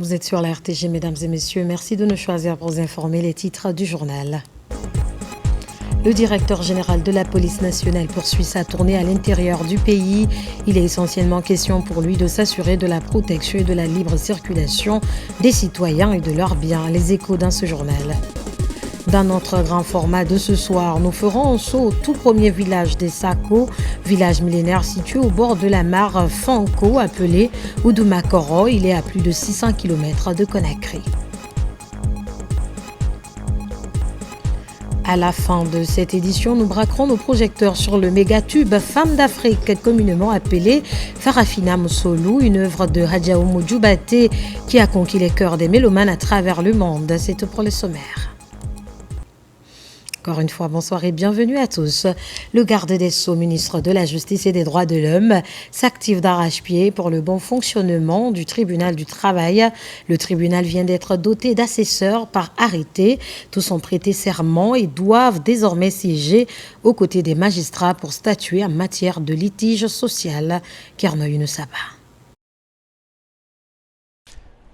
Vous êtes sur la RTG, mesdames et messieurs. Merci de nous choisir pour vous informer les titres du journal. Le directeur général de la police nationale poursuit sa tournée à l'intérieur du pays. Il est essentiellement question pour lui de s'assurer de la protection et de la libre circulation des citoyens et de leurs biens. Les échos dans ce journal. Dans notre grand format de ce soir, nous ferons un saut au tout premier village des Sako, village millénaire situé au bord de la mare Fanko, appelé Oudumakoro. Il est à plus de 600 km de Conakry. À la fin de cette édition, nous braquerons nos projecteurs sur le mégatube Femme d'Afrique, communément appelé Farafina Mousolou, une œuvre de Hadja Oumou Djoubate qui a conquis les cœurs des mélomanes à travers le monde. C'est tout pour le sommaire. Encore une fois, bonsoir et bienvenue à tous. Le garde des Sceaux, ministre de la Justice et des Droits de l'Homme, s'active d'arrache-pied pour le bon fonctionnement du tribunal du travail. Le tribunal vient d'être doté d'assesseurs par arrêté. Tous ont prêté serment et doivent désormais siéger aux côtés des magistrats pour statuer en matière de litige social. Kernoy Nusaba.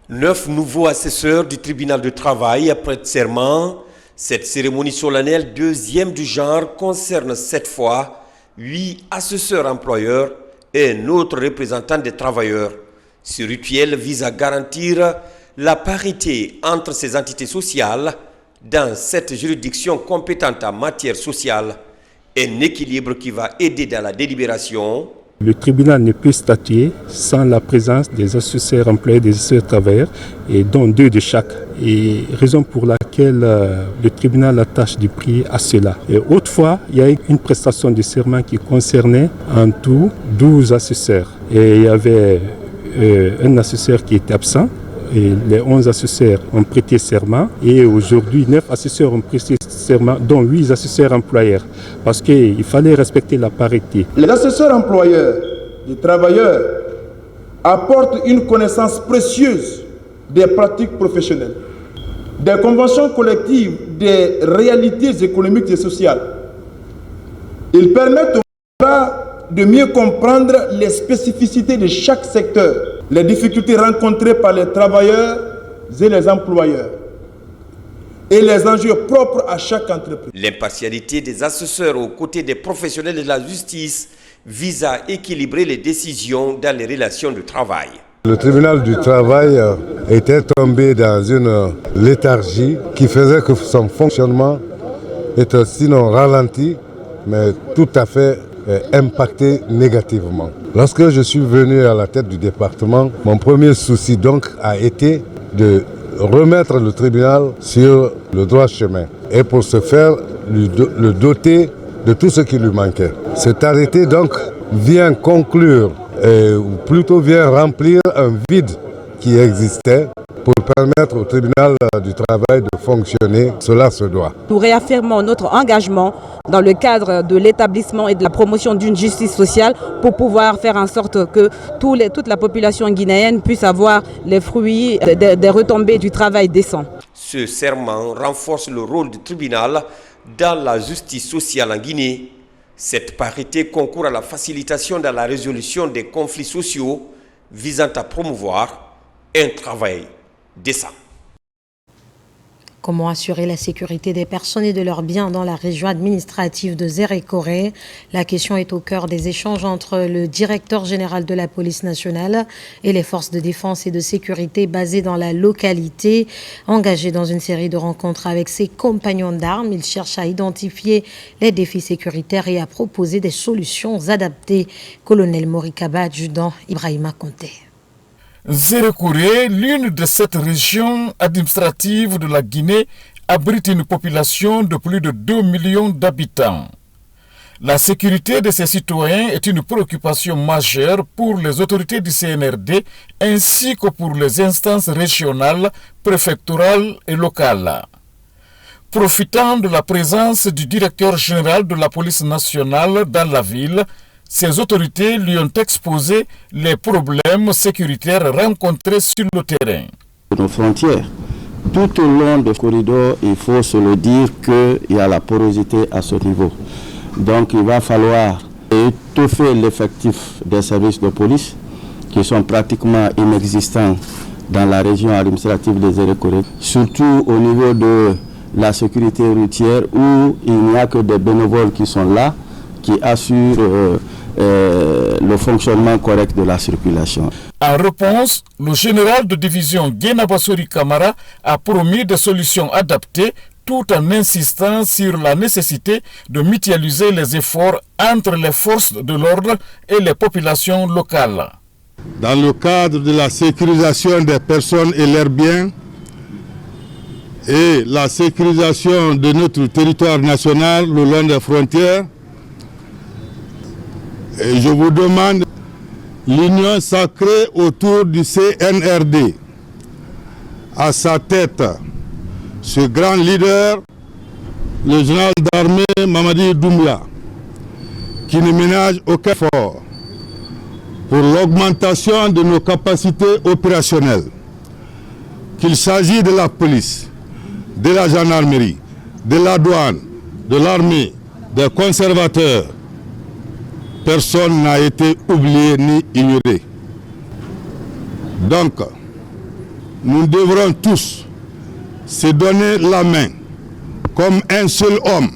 9 nouveaux assesseurs du tribunal du travail prêtent serment. Cette cérémonie solennelle, deuxième du genre, concerne cette fois 8 assesseurs employeurs et un autre représentant des travailleurs. Ce rituel vise à garantir la parité entre ces entités sociales dans cette juridiction compétente en matière sociale. Un équilibre qui va aider dans la délibération. Le tribunal ne peut statuer sans la présence des assesseurs employés, des assesseurs travailleurs, et dont 2 de chaque. Et raison pour laquelle le tribunal attache du prix à cela. Et autrefois, il y a eu une prestation de serment qui concernait en tout 12 assesseurs. Et il y avait un assesseur qui était absent. Et les 11 assesseurs ont prêté serment et aujourd'hui 9 assesseurs ont prêté serment, dont 8 assesseurs employeurs, parce qu'il fallait respecter la parité. Les assesseurs employeurs des travailleurs apportent une connaissance précieuse des pratiques professionnelles, des conventions collectives, des réalités économiques et sociales. Ils permettent aux magistrats de mieux comprendre les spécificités de chaque secteur, les difficultés rencontrées par les travailleurs et les employeurs et les enjeux propres à chaque entreprise. L'impartialité des assesseurs aux côtés des professionnels de la justice vise à équilibrer les décisions dans les relations de travail. Le tribunal du travail était tombé dans une léthargie qui faisait que son fonctionnement était sinon ralenti, mais tout à fait impacté négativement. Lorsque je suis venu à la tête du département, mon premier souci donc a été de remettre le tribunal sur le droit chemin et pour ce faire le doter de tout ce qui lui manquait. Cet arrêté donc vient conclure, ou plutôt vient remplir un vide qui existait pour permettre au tribunal du travail de fonctionner. Cela se doit. Nous réaffirmons notre engagement dans le cadre de l'établissement et de la promotion d'une justice sociale pour pouvoir faire en sorte que toute la population guinéenne puisse avoir les fruits des retombées du travail décent. Ce serment renforce le rôle du tribunal dans la justice sociale en Guinée. Cette parité concourt à la facilitation dans la résolution des conflits sociaux visant à promouvoir un travail décent. Comment assurer la sécurité des personnes et de leurs biens dans la région administrative de Zérékoré? La question est au cœur des échanges entre le directeur général de la police nationale et les forces de défense et de sécurité basées dans la localité. Engagé dans une série de rencontres avec ses compagnons d'armes, il cherche à identifier les défis sécuritaires et à proposer des solutions adaptées. Colonel Morikaba, adjudant Ibrahima Conté. Zérékoré, l'une de 7 régions administratives de la Guinée, abrite une population de plus de 2 millions d'habitants. La sécurité de ses citoyens est une préoccupation majeure pour les autorités du CNRD ainsi que pour les instances régionales, préfectorales et locales. Profitant de la présence du directeur général de la police nationale dans la ville, ces autorités lui ont exposé les problèmes sécuritaires rencontrés sur le terrain. Nos frontières, tout au long du corridor, il faut se le dire qu'il y a la porosité à ce niveau. Donc il va falloir étoffer l'effectif des services de police qui sont pratiquement inexistants dans la région administrative des Zérekoré, surtout au niveau de la sécurité routière où il n'y a que des bénévoles qui sont là, qui assurent le fonctionnement correct de la circulation. En réponse, le général de division Guénabassori Kamara a promis des solutions adaptées tout en insistant sur la nécessité de mutualiser les efforts entre les forces de l'ordre et les populations locales. Dans le cadre de la sécurisation des personnes et leurs biens et la sécurisation de notre territoire national le long des frontières, et je vous demande l'union sacrée autour du CNRD. À sa tête, ce grand leader, le général d'armée Mamadi Doumbia, qui ne ménage aucun effort pour l'augmentation de nos capacités opérationnelles, qu'il s'agisse de la police, de la gendarmerie, de la douane, de l'armée, des conservateurs. Personne n'a été oublié ni ignoré. Donc, nous devrons tous se donner la main comme un seul homme,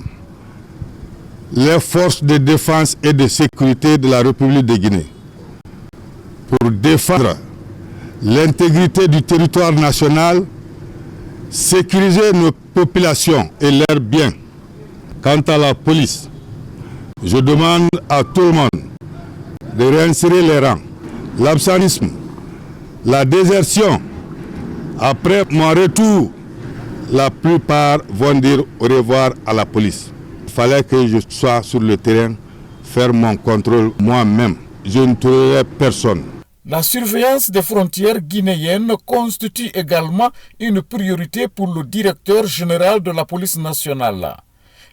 les forces de défense et de sécurité de la République de Guinée, pour défendre l'intégrité du territoire national, sécuriser nos populations et leurs biens. Quant à la police, je demande à tout le monde de réinsérer les rangs. L'absentisme, la désertion, après mon retour, la plupart vont dire au revoir à la police. Il fallait que je sois sur le terrain, faire mon contrôle moi-même. Je ne trouverai personne. La surveillance des frontières guinéennes constitue également une priorité pour le directeur général de la police nationale.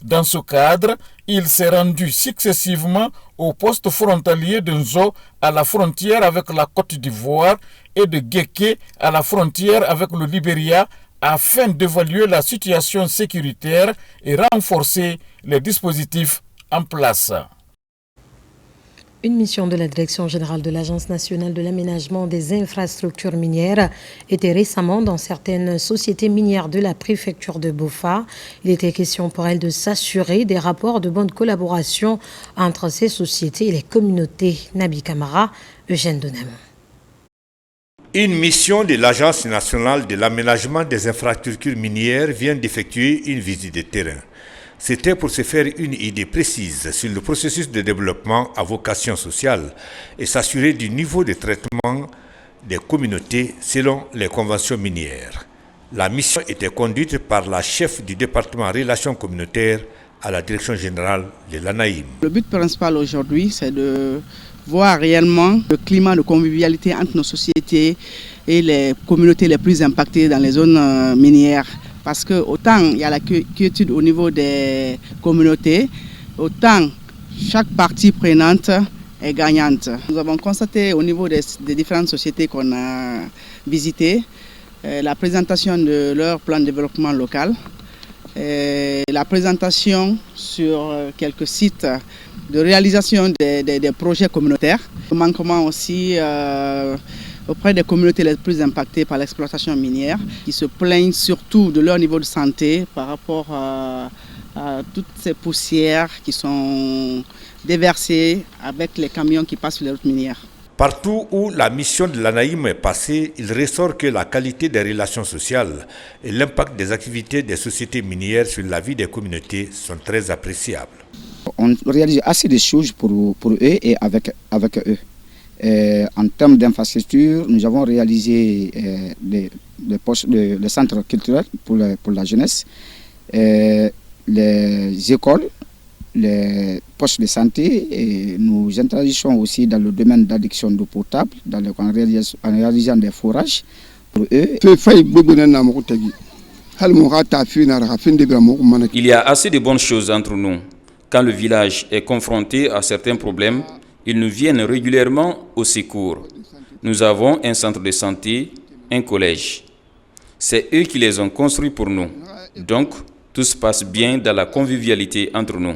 Dans ce cadre, il s'est rendu successivement au poste frontalier de Nzo à la frontière avec la Côte d'Ivoire et de Guéké à la frontière avec le Libéria afin d'évaluer la situation sécuritaire et renforcer les dispositifs en place. Une mission de la Direction générale de l'Agence nationale de l'aménagement des infrastructures minières était récemment dans certaines sociétés minières de la préfecture de Bofa. Il était question pour elle de s'assurer des rapports de bonne collaboration entre ces sociétés et les communautés. Nabi Kamara, Eugène Donam. Une mission de l'Agence nationale de l'aménagement des infrastructures minières vient d'effectuer une visite de terrain. C'était pour se faire une idée précise sur le processus de développement à vocation sociale et s'assurer du niveau de traitement des communautés selon les conventions minières. La mission était conduite par la chef du département relations communautaires à la direction générale de l'ANAIM. Le but principal aujourd'hui, c'est de voir réellement le climat de convivialité entre nos sociétés et les communautés les plus impactées dans les zones minières. Parce que autant il y a la quiétude au niveau des communautés, autant chaque partie prenante est gagnante. Nous avons constaté au niveau des différentes sociétés qu'on a visitées la présentation de leur plan de développement local, la présentation sur quelques sites de réalisation des projets communautaires, le manquement aussi auprès des communautés les plus impactées par l'exploitation minière, qui se plaignent surtout de leur niveau de santé par rapport à toutes ces poussières qui sont déversées avec les camions qui passent sur les routes minières. Partout où la mission de l'ANAIM est passée, il ressort que la qualité des relations sociales et l'impact des activités des sociétés minières sur la vie des communautés sont très appréciables. On réalise assez de choses pour eux et avec eux. En termes d'infrastructures, nous avons réalisé le centre culturel pour la jeunesse, les écoles, les postes de santé, et nous interagissons aussi dans le domaine d'addiction d'eau potable, en réalisant des forages pour eux. Il y a assez de bonnes choses entre nous. Quand le village est confronté à certains problèmes, ils nous viennent régulièrement au secours. Nous avons un centre de santé, un collège. C'est eux qui les ont construits pour nous. Donc, tout se passe bien dans la convivialité entre nous.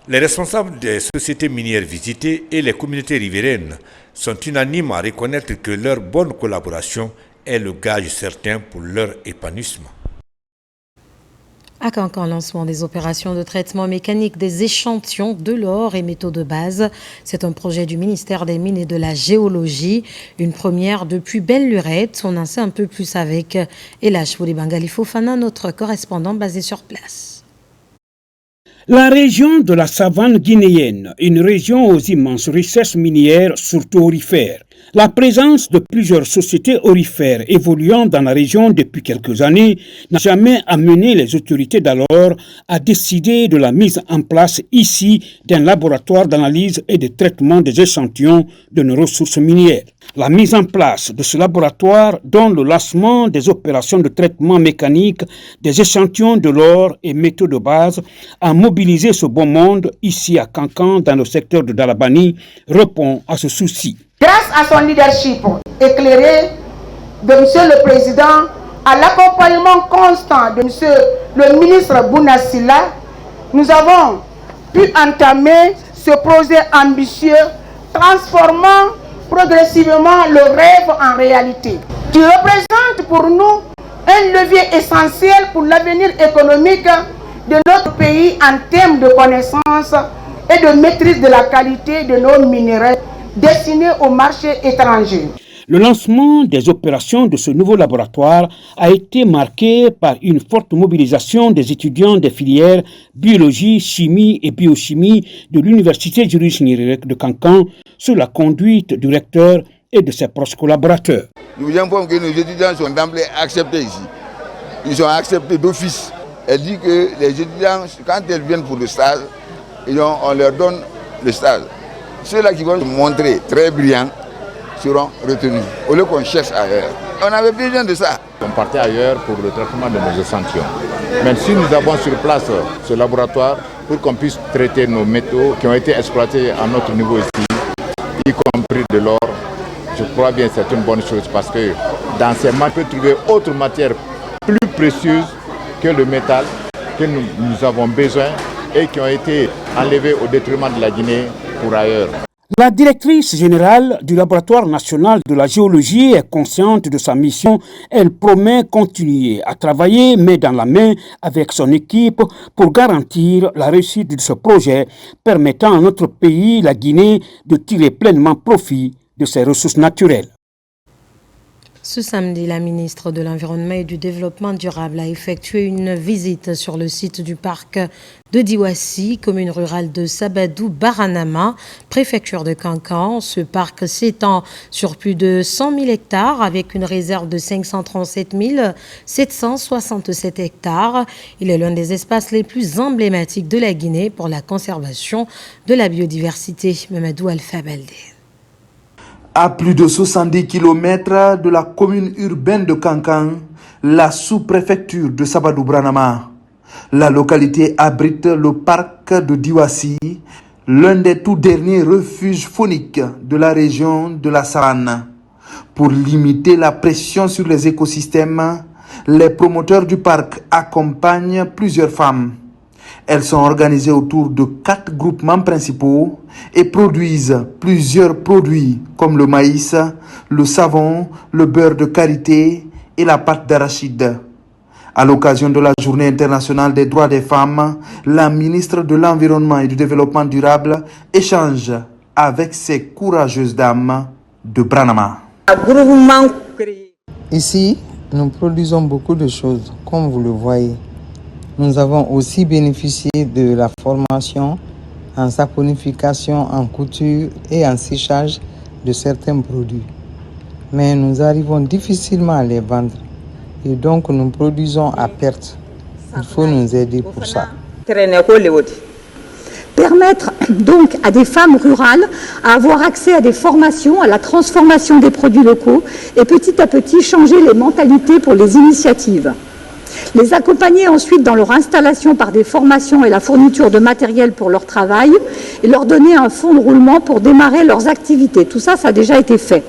Les responsables des sociétés minières visitées et les communautés riveraines sont unanimes à reconnaître que leur bonne collaboration est le gage certain pour leur épanouissement. À Cancan, lancement des opérations de traitement mécanique des échantillons de l'or et métaux de base. C'est un projet du ministère des Mines et de la Géologie. Une première depuis Belle-Lurette. On en sait un peu plus avec Elash Bangali Fofana, notre correspondant basé sur place. La région de la savane guinéenne, une région aux immenses richesses minières, surtout aurifères. La présence de plusieurs sociétés aurifères évoluant dans la région depuis quelques années n'a jamais amené les autorités d'alors à décider de la mise en place ici d'un laboratoire d'analyse et de traitement des échantillons de nos ressources minières. La mise en place de ce laboratoire, dont le lancement des opérations de traitement mécanique des échantillons de l'or et métaux de base, a mobilisé ce beau monde ici à Cancan, dans le secteur de Dalabani, répond à ce souci. Grâce à son leadership éclairé de M. le Président, à l'accompagnement constant de M. le ministre Bounassila, nous avons pu entamer ce projet ambitieux, transformant progressivement le rêve en réalité, qui représente pour nous un levier essentiel pour l'avenir économique de notre pays en termes de connaissances et de maîtrise de la qualité de nos minéraux destinés au marché étranger. Le lancement des opérations de ce nouveau laboratoire a été marqué par une forte mobilisation des étudiants des filières biologie, chimie et biochimie de l'Université Julius Nyerere de Cancan sous la conduite du recteur et de ses proches collaborateurs. Nous informons que nos étudiants sont d'emblée acceptés ici. Ils sont acceptés d'office. Elle dit que les étudiants, quand ils viennent pour le stage, on leur donne le stage. Ceux-là qui vont se montrer très brillants seront retenus, au lieu qu'on cherche ailleurs. On avait besoin de ça. On partait ailleurs pour le traitement de nos échantillons. Même si nous avons sur place ce laboratoire pour qu'on puisse traiter nos métaux qui ont été exploités à notre niveau ici, y compris de l'or, je crois bien que c'est une bonne chose parce que dans ces matières, on peut trouver autre matière plus précieuse que le métal que nous avons besoin et qui ont été enlevés au détriment de la Guinée pour ailleurs. La directrice générale du Laboratoire national de la géologie est consciente de sa mission. Elle promet continuer à travailler main dans la main avec son équipe pour garantir la réussite de ce projet permettant à notre pays, la Guinée, de tirer pleinement profit de ses ressources naturelles. Ce samedi, la ministre de l'Environnement et du Développement durable a effectué une visite sur le site du parc de Diwassi, commune rurale de Sabadou-Baranama, préfecture de Cancan. Ce parc s'étend sur plus de 100 000 hectares avec une réserve de 537 767 hectares. Il est l'un des espaces les plus emblématiques de la Guinée pour la conservation de la biodiversité. Mamadou Alpha Baldé. À plus de 70 km de la commune urbaine de Cancan, la sous-préfecture de Sabadou-Baranama, la localité abrite le parc de Diwassi, l'un des tout derniers refuges fauniques de la région de la savane. Pour limiter la pression sur les écosystèmes, les promoteurs du parc accompagnent plusieurs femmes. Elles sont organisées autour de 4 groupements principaux et produisent plusieurs produits comme le maïs, le savon, le beurre de karité et la pâte d'arachide. À l'occasion de la Journée internationale des droits des femmes, la ministre de l'Environnement et du Développement durable échange avec ces courageuses dames de Branama. Ici, nous produisons beaucoup de choses, comme vous le voyez. Nous avons aussi bénéficié de la formation en saponification, en couture et en séchage de certains produits. Mais nous arrivons difficilement à les vendre et donc nous produisons à perte. Il faut nous aider pour ça. Permettre donc à des femmes rurales à avoir accès à des formations, à la transformation des produits locaux et petit à petit changer les mentalités pour les initiatives. Les accompagner ensuite dans leur installation par des formations et la fourniture de matériel pour leur travail et leur donner un fonds de roulement pour démarrer leurs activités. Tout ça, ça a déjà été fait.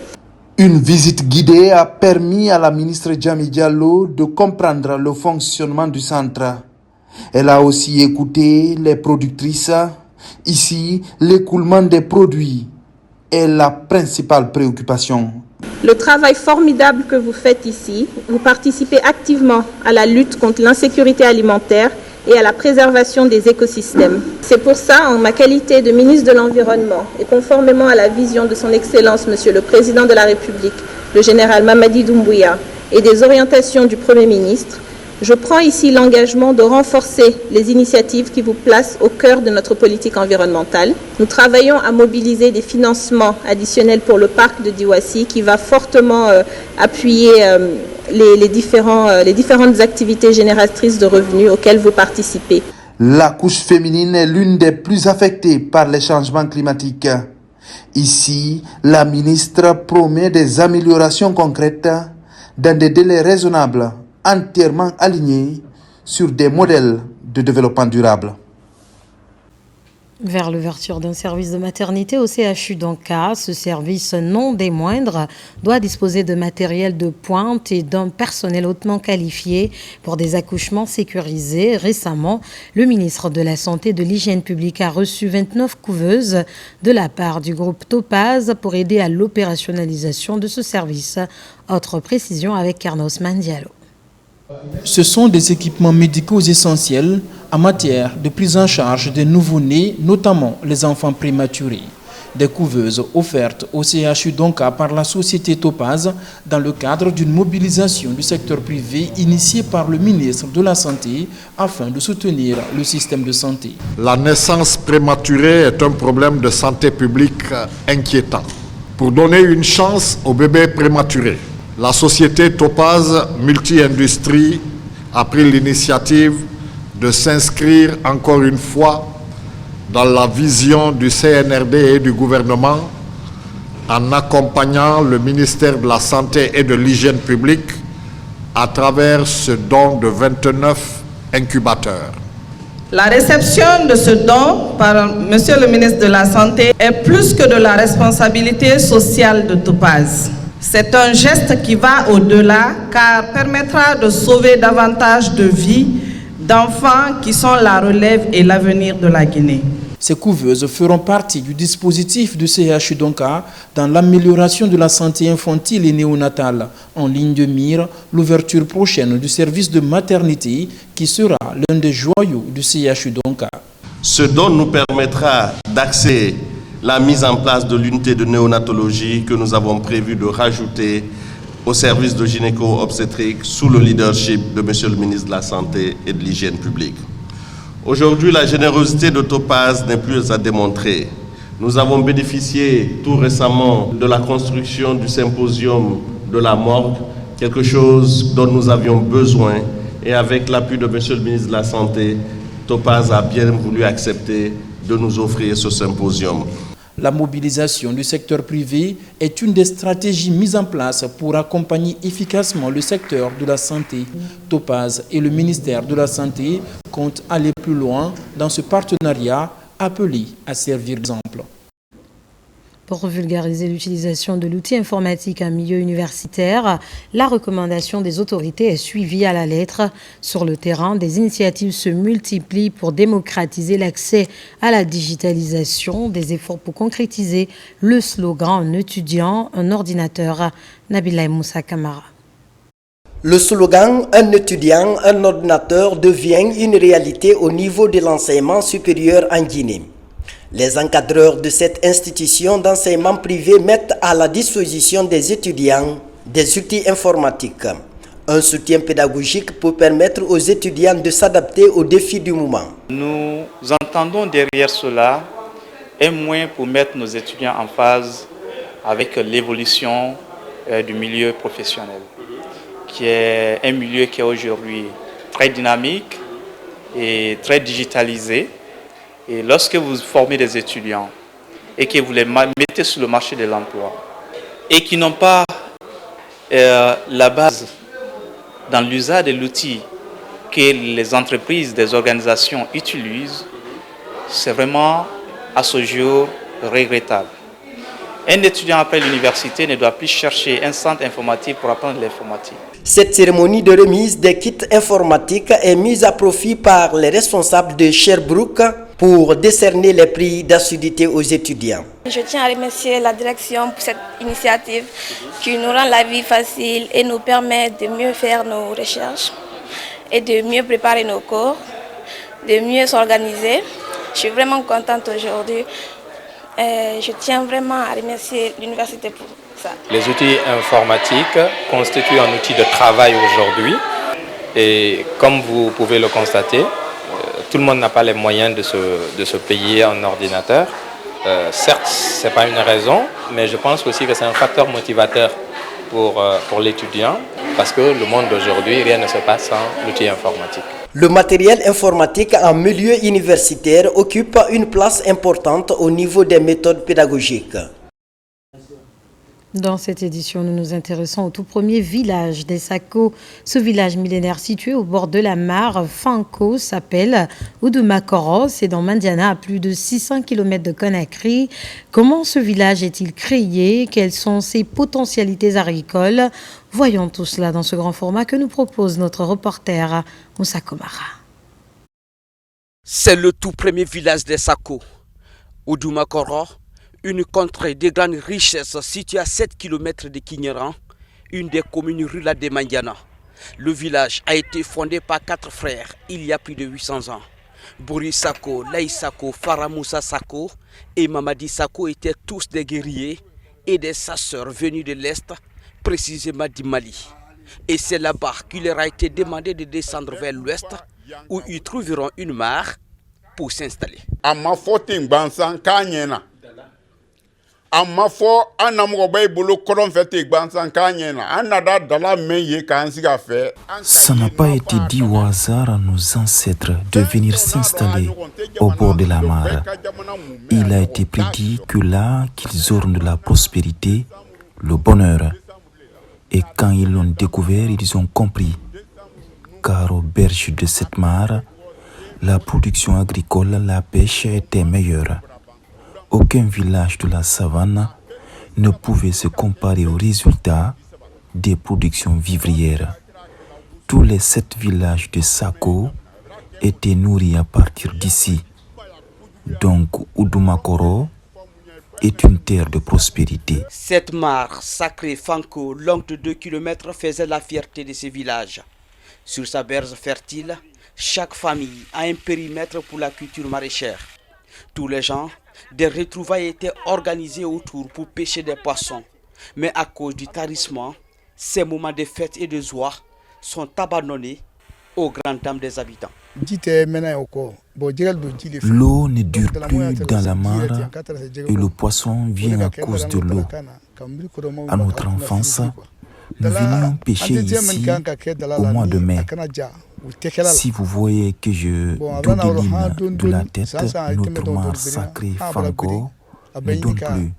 Une visite guidée a permis à la ministre Djami Diallo de comprendre le fonctionnement du centre. Elle a aussi écouté les productrices. Ici, l'écoulement des produits est la principale préoccupation. Le travail formidable que vous faites ici, vous participez activement à la lutte contre l'insécurité alimentaire et à la préservation des écosystèmes. C'est pour ça, en ma qualité de ministre de l'Environnement et conformément à la vision de son Excellence, Monsieur le Président de la République, le général Mamadi Doumbouya, et des orientations du Premier ministre, je prends ici l'engagement de renforcer les initiatives qui vous placent au cœur de notre politique environnementale. Nous travaillons à mobiliser des financements additionnels pour le parc de Diwassi qui va fortement appuyer les différentes activités génératrices de revenus auxquelles vous participez. La couche féminine est l'une des plus affectées par les changements climatiques. Ici, la ministre promet des améliorations concrètes dans des délais raisonnables, entièrement alignés sur des modèles de développement durable. Vers l'ouverture d'un service de maternité au CHU d'Anka, ce service non des moindres doit disposer de matériel de pointe et d'un personnel hautement qualifié pour des accouchements sécurisés. Récemment, le ministre de la Santé et de l'Hygiène publique a reçu 29 couveuses de la part du groupe Topaz pour aider à l'opérationnalisation de ce service. Autre précision avec Carnos Mandialo. Ce sont des équipements médicaux essentiels en matière de prise en charge des nouveau-nés, notamment les enfants prématurés. Des couveuses offertes au CHU d'Onka par la société Topaz dans le cadre d'une mobilisation du secteur privé initiée par le ministre de la Santé afin de soutenir le système de santé. La naissance prématurée est un problème de santé publique inquiétant. Pour donner une chance aux bébés prématurés, la société Topaz Multi-Industrie a pris l'initiative de s'inscrire encore une fois dans la vision du CNRD et du gouvernement en accompagnant le ministère de la Santé et de l'Hygiène publique à travers ce don de 29 incubateurs. La réception de ce don par Monsieur le ministre de la Santé est plus que de la responsabilité sociale de Topaz. C'est un geste qui va au-delà car permettra de sauver davantage de vies d'enfants qui sont la relève et l'avenir de la Guinée. Ces couveuses feront partie du dispositif du CHU d'Onka dans l'amélioration de la santé infantile et néonatale. En ligne de mire, l'ouverture prochaine du service de maternité qui sera l'un des joyaux du CHU d'Onka. Ce don nous permettra d'accéder la mise en place de l'unité de néonatologie que nous avons prévu de rajouter au service de gynéco-obstétrique sous le leadership de Monsieur le ministre de la Santé et de l'Hygiène publique. Aujourd'hui, la générosité de Topaz n'est plus à démontrer. Nous avons bénéficié tout récemment de la construction du symposium de la morgue, quelque chose dont nous avions besoin. Et avec l'appui de Monsieur le ministre de la Santé, Topaz a bien voulu accepter de nous offrir ce symposium. La mobilisation du secteur privé est une des stratégies mises en place pour accompagner efficacement le secteur de la santé. Topaz et le ministère de la Santé comptent aller plus loin dans ce partenariat appelé à servir d'exemple. Pour vulgariser l'utilisation de l'outil informatique en milieu universitaire, la recommandation des autorités est suivie à la lettre. Sur le terrain, des initiatives se multiplient pour démocratiser l'accès à la digitalisation, des efforts pour concrétiser le slogan « Un étudiant, un ordinateur ». Nabila Moussa Kamara. Le slogan « Un étudiant, un ordinateur » devient une réalité au niveau de l'enseignement supérieur en Guinée. Les encadreurs de cette institution d'enseignement privé mettent à la disposition des étudiants des outils informatiques, un soutien pédagogique pour permettre aux étudiants de s'adapter aux défis du moment. Nous entendons derrière cela un moyen pour mettre nos étudiants en phase avec l'évolution du milieu professionnel, qui est un milieu qui est aujourd'hui très dynamique et très digitalisé. Et lorsque vous formez des étudiants et que vous les mettez sur le marché de l'emploi et qui n'ont pas la base dans l'usage de l'outil que les entreprises, des organisations utilisent, c'est vraiment à ce jour regrettable. Un étudiant après l'université ne doit plus chercher un centre informatique pour apprendre l'informatique. Cette cérémonie de remise des kits informatiques est mise à profit par les responsables de Sherbrooke pour décerner les prix d'assiduité aux étudiants. Je tiens à remercier la direction pour cette initiative qui nous rend la vie facile et nous permet de mieux faire nos recherches et de mieux préparer nos cours, de mieux s'organiser. Je suis vraiment contente aujourd'hui. Je tiens vraiment à remercier l'université pour ça. Les outils informatiques constituent un outil de travail aujourd'hui et comme vous pouvez le constater, tout le monde n'a pas les moyens de se payer un ordinateur. Certes, ce n'est pas une raison, mais je pense aussi que c'est un facteur motivateur pour l'étudiant parce que le monde d'aujourd'hui, rien ne se passe sans l'outil informatique. Le matériel informatique en milieu universitaire occupe une place importante au niveau des méthodes pédagogiques. Dans cette édition, nous nous intéressons au tout premier village des Sako. Ce village millénaire situé au bord de la mare Fanko s'appelle Oudumakoro. C'est dans Mandiana, à plus de 600 km de Conakry. Comment ce village est-il créé? Quelles sont ses potentialités agricoles? Voyons tout cela dans ce grand format que nous propose notre reporter Moussa Komara. C'est le tout premier village des Sako, Oudumakoro. Une contrée de grande richesse située à 7 km de Kinyeran, une des communes rurales de Mandiana. Le village a été fondé par 4 frères il y a plus de 800 ans. Bouri Sako, Laï Sako, Faramoussa Sako et Mamadi Sako étaient tous des guerriers et des chasseurs venus de l'Est, précisément du Mali. Et c'est là-bas qu'il leur a été demandé de descendre vers l'Ouest où ils trouveront une mare pour s'installer. Ça n'a pas été dit au hasard à nos ancêtres de venir s'installer au bord de la mare. Il a été prédit que là qu'ils auront de la prospérité, le bonheur. Et quand ils l'ont découvert, ils ont compris. Car aux berges de cette mare, la production agricole, la pêche était meilleure. Aucun village de la savane ne pouvait se comparer aux résultats des productions vivrières. Tous les 7 villages de Sako étaient nourris à partir d'ici. Donc Oudumakoro est une terre de prospérité. Cette mare sacrée Fanko, longue de 2 km, faisait la fierté de ces villages. Sur sa berge fertile, chaque famille a un périmètre pour la culture maraîchère. Tous les gens, des retrouvailles étaient organisées autour pour pêcher des poissons. Mais à cause du tarissement, ces moments de fête et de joie sont abandonnés aux grandes dames des habitants. L'eau ne dure plus dans la mare et le poisson vient à cause de l'eau. À notre enfance, nous venions pêcher ici au mois de mai. Si vous voyez que je dodeline de la tête, notre mare sacrée Fanko ne donne plus.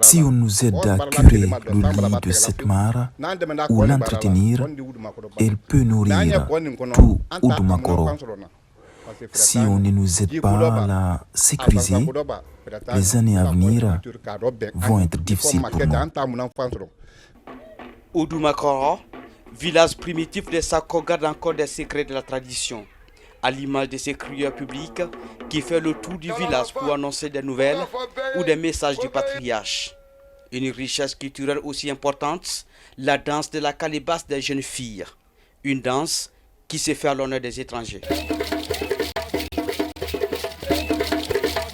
Si on nous aide à curer le lit de cette mare ou l'entretenir, elle peut nourrir tout Oudumakoro. Si on ne nous aide pas à la sécuriser, les années à venir vont être difficiles pour nous. Oudumakoro, village primitif de Sako, garde encore des secrets de la tradition, à l'image de ces crieurs publics qui fait le tour du village pour annoncer des nouvelles ou des messages du patriarche. Une richesse culturelle aussi importante, la danse de la calebasse des jeunes filles, une danse qui se fait à l'honneur des étrangers.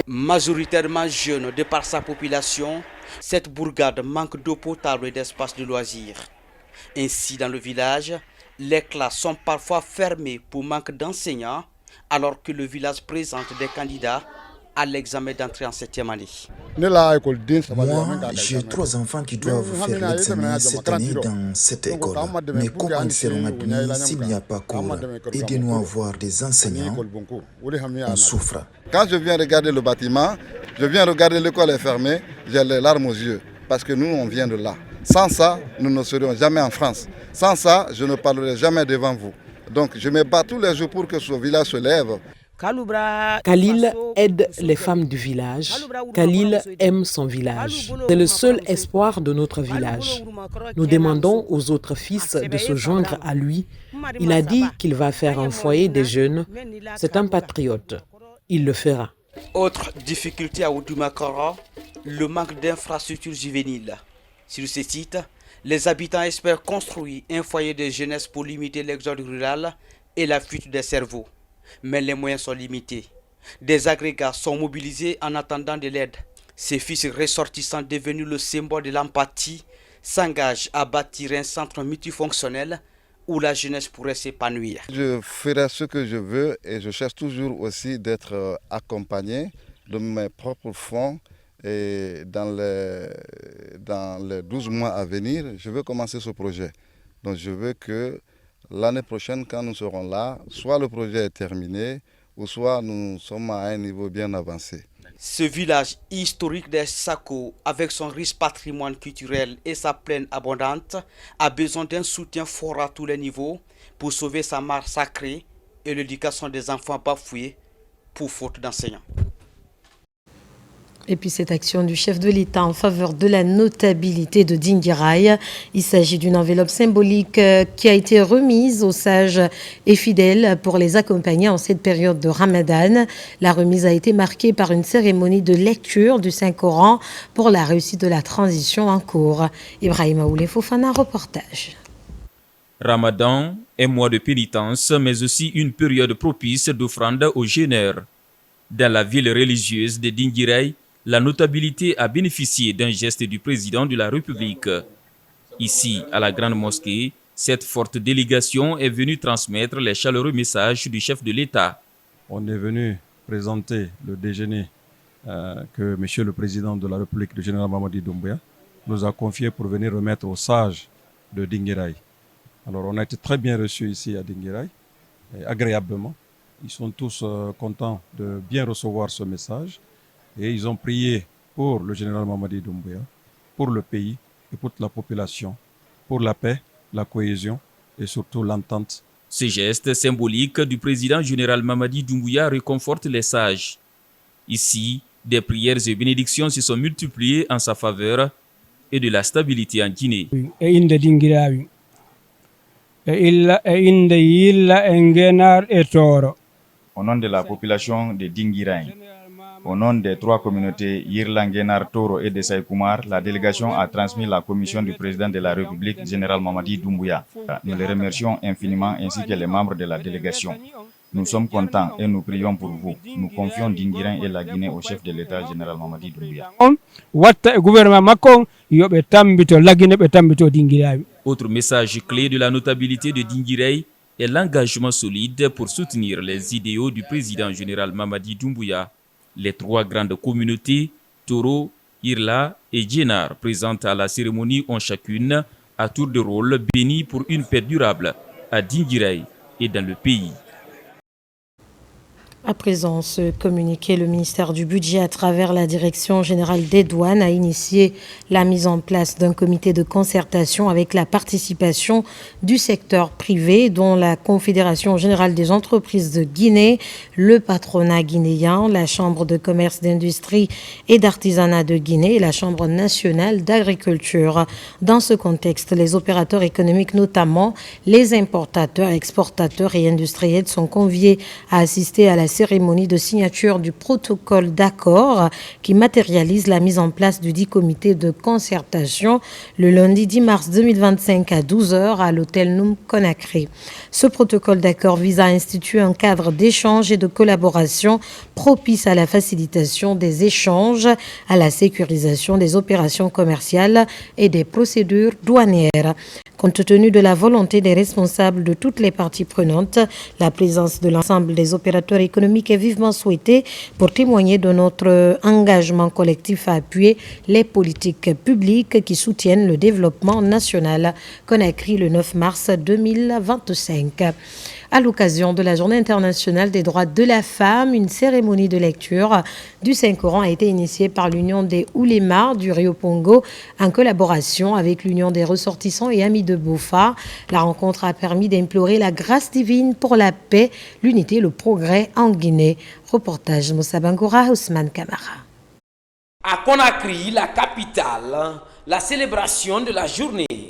Majoritairement jeune de par sa population, cette bourgade manque d'eau potable et d'espace de loisirs. Ainsi, dans le village, les classes sont parfois fermées pour manque d'enseignants, alors que le village présente des candidats à l'examen d'entrée en 7e année. Moi, j'ai 3 enfants qui doivent faire l'examen cette année dans cette école. Mais comment ils seront admis s'il n'y a pas cours? Aidez-nous à avoir des enseignants. On souffre. Quand je viens regarder le bâtiment, je viens regarder l'école est fermée, j'ai les larmes aux yeux. Parce que nous, on vient de là. Sans ça, nous ne serions jamais en France. Sans ça, je ne parlerai jamais devant vous. Donc je me bats tous les jours pour que ce village se lève. Khalil aide les femmes du village. Khalil aime son village. C'est le seul espoir de notre village. Nous demandons aux autres fils de se joindre à lui. Il a dit qu'il va faire un foyer des jeunes. C'est un patriote. Il le fera. Autre difficulté à Oudumakoro, le manque d'infrastructures juvéniles. Sur ce site, les habitants espèrent construire un foyer de jeunesse pour limiter l'exode rural et la fuite des cerveaux. Mais les moyens sont limités. Des agrégats sont mobilisés en attendant de l'aide. Ces fils ressortissants devenus le symbole de l'empathie s'engagent à bâtir un centre multifonctionnel où la jeunesse pourrait s'épanouir. Je ferai ce que je veux et je cherche toujours aussi d'être accompagné de mes propres fonds. Et dans les 12 mois à venir, je veux commencer ce projet. Donc je veux que l'année prochaine, quand nous serons là, soit le projet est terminé, ou soit nous sommes à un niveau bien avancé. Ce village historique des Sako, avec son riche patrimoine culturel et sa plaine abondante, a besoin d'un soutien fort à tous les niveaux pour sauver sa mare sacrée et l'éducation des enfants bafoués pour faute d'enseignants. Et puis cette action du chef de l'État en faveur de la notabilité de Dinguiraye. Il s'agit d'une enveloppe symbolique qui a été remise aux sages et fidèles pour les accompagner en cette période de Ramadan. La remise a été marquée par une cérémonie de lecture du Saint-Coran pour la réussite de la transition en cours. Ibrahima Oulé Fofana, reportage. Ramadan, un mois de pénitence, mais aussi une période propice d'offrande aux jeûneurs. Dans la ville religieuse de Dinguiraye, la notabilité a bénéficié d'un geste du président de la République. Ici, à la Grande Mosquée, cette forte délégation est venue transmettre les chaleureux messages du chef de l'État. On est venu présenter le déjeuner que M. le Président de la République, le général Mamadi Doumbouya, nous a confié pour venir remettre aux sages de Dinguiraye. Alors on a été très bien reçus ici à Dinguiraye, agréablement. Ils sont tous contents de bien recevoir ce message. Et ils ont prié pour le général Mamadi Doumbouya, pour le pays et pour toute la population, pour la paix, la cohésion et surtout l'entente. Ce geste symbolique du président général Mamadi Doumbouya réconforte les sages. Ici, des prières et bénédictions se sont multipliées en sa faveur et de la stabilité en Guinée. Au nom de la population de Dinguiraye, au nom des trois communautés Yirla, Ngenar, Toro et de Saïkoumar, la délégation a transmis la commission du président de la République, général Mamadi Doumbouya. Nous les remercions infiniment ainsi que les membres de la délégation. Nous sommes contents et nous prions pour vous. Nous confions Dinguiraye et la Guinée au chef de l'État, général Mamadi Doumbouya. Autre message clé de la notabilité de Dinguiraye est l'engagement solide pour soutenir les idéaux du président général Mamadi Doumbouya. Les trois grandes communautés, Toro, Irla et Djenar, présentes à la cérémonie ont chacune, à tour de rôle, béni pour une paix durable à Dinguiraye et dans le pays. À présent, ce communiqué, le ministère du Budget, à travers la Direction générale des douanes, a initié la mise en place d'un comité de concertation avec la participation du secteur privé, dont la Confédération générale des entreprises de Guinée, le patronat guinéen, la Chambre de commerce, d'industrie et d'artisanat de Guinée et la Chambre nationale d'agriculture. Dans ce contexte, les opérateurs économiques, notamment les importateurs, exportateurs et industriels, sont conviés à assister à la cérémonie de signature du protocole d'accord qui matérialise la mise en place du dit comité de concertation le lundi 10 mars 2025 à 12h à l'hôtel Noum Conakry. Ce protocole d'accord vise à instituer un cadre d'échange et de collaboration propice à la facilitation des échanges, à la sécurisation des opérations commerciales et des procédures douanières. Compte tenu de la volonté des responsables de toutes les parties prenantes, la présence de l'ensemble des opérateurs économiques est vivement souhaitée pour témoigner de notre engagement collectif à appuyer les politiques publiques qui soutiennent le développement national. Conakry le 9 mars 2025. À l'occasion de la Journée internationale des droits de la femme, une cérémonie de lecture du Saint-Coran a été initiée par l'Union des Oulémas du Rio Pongo en collaboration avec l'Union des ressortissants et amis de Bofa. La rencontre a permis d'implorer la grâce divine pour la paix, l'unité et le progrès en Guinée. Reportage Moussa Bangoura, Ousmane Kamara. À Conakry, la capitale, la célébration de la journée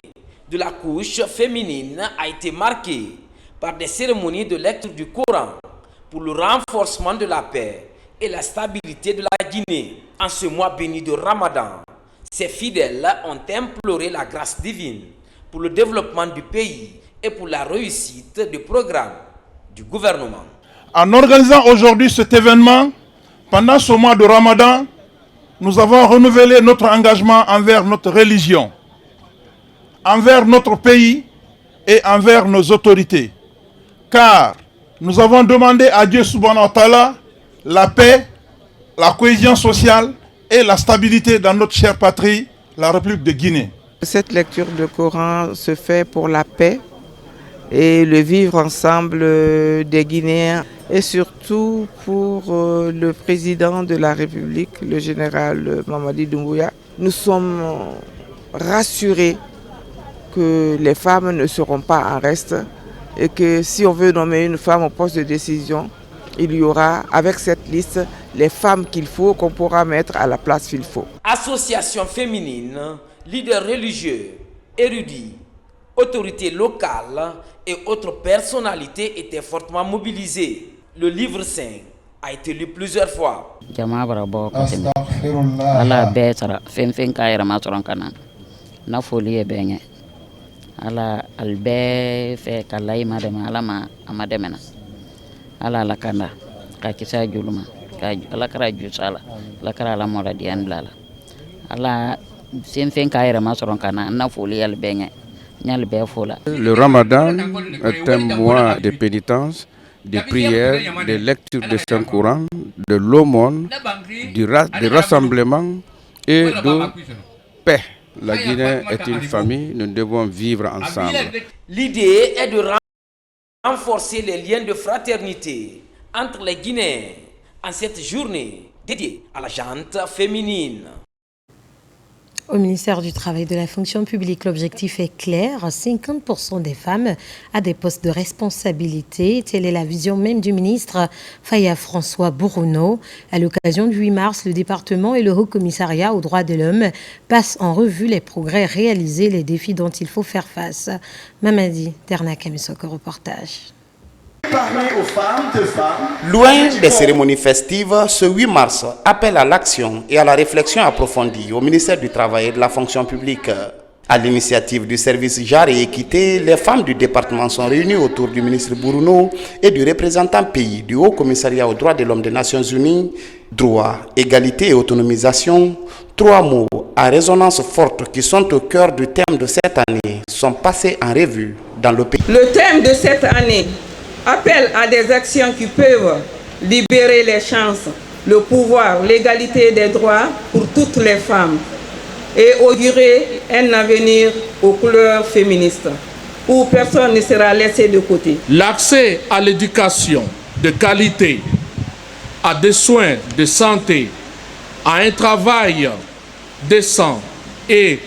de la couche féminine a été marquée par des cérémonies de lecture du Coran pour le renforcement de la paix et la stabilité de la Guinée. En ce mois béni de Ramadan, ces fidèles ont imploré la grâce divine pour le développement du pays et pour la réussite du programme du gouvernement. En organisant aujourd'hui cet événement, pendant ce mois de Ramadan, nous avons renouvelé notre engagement envers notre religion, envers notre pays et envers nos autorités. Car nous avons demandé à Dieu subhanahu wa ta'ala la paix, la cohésion sociale et la stabilité dans notre chère patrie, la République de Guinée. Cette lecture du Coran se fait pour la paix et le vivre ensemble des Guinéens et surtout pour le président de la République, le général Mamadi Doumbouya. Nous sommes rassurés que les femmes ne seront pas en reste et que si on veut nommer une femme au poste de décision, il y aura avec cette liste les femmes qu'il faut, qu'on pourra mettre à la place qu'il faut. Associations féminines, leaders religieux, érudits, autorités locales et autres personnalités étaient fortement mobilisées. Le livre saint a été lu plusieurs fois. Ala albe fe kalai madema alama amademena ala lakanda ka kisa juluma ka ala kara jusala la kara la mola dian blala ala sen kaira masoron kana na foli albenye nyal be fola. Le Ramadan est un mois de pénitence, de prière, de lecture de Saint-Coran, de l'aumône, de rassemblement et de paix. La Guinée est une famille, nous devons vivre ensemble. L'idée est de renforcer les liens de fraternité entre les Guinéens en cette journée dédiée à la gente féminine. Au ministère du Travail et de la Fonction publique, l'objectif est clair, 50% des femmes à des postes de responsabilité. Telle est la vision même du ministre Faya François Bourouno. À l'occasion du 8 mars, le département et le Haut Commissariat aux droits de l'homme passent en revue les progrès réalisés, les défis dont il faut faire face. Mamadi Ternakamisoko, reportage. Loin des cérémonies festives, ce 8 mars appelle à l'action et à la réflexion approfondie au ministère du Travail et de la Fonction publique. À l'initiative du service Genre et Équité, les femmes du département sont réunies autour du ministre Bourouno et du représentant pays du Haut Commissariat aux droits de l'homme des Nations Unies. Droit, égalité et autonomisation, 3 mots à résonance forte qui sont au cœur du thème de cette année sont passés en revue dans le pays. Le thème de cette année appelle à des actions qui peuvent libérer les chances, le pouvoir, l'égalité des droits pour toutes les femmes et augurer un avenir aux couleurs féministes où personne ne sera laissé de côté. L'accès à l'éducation de qualité, à des soins de santé, à un travail décent et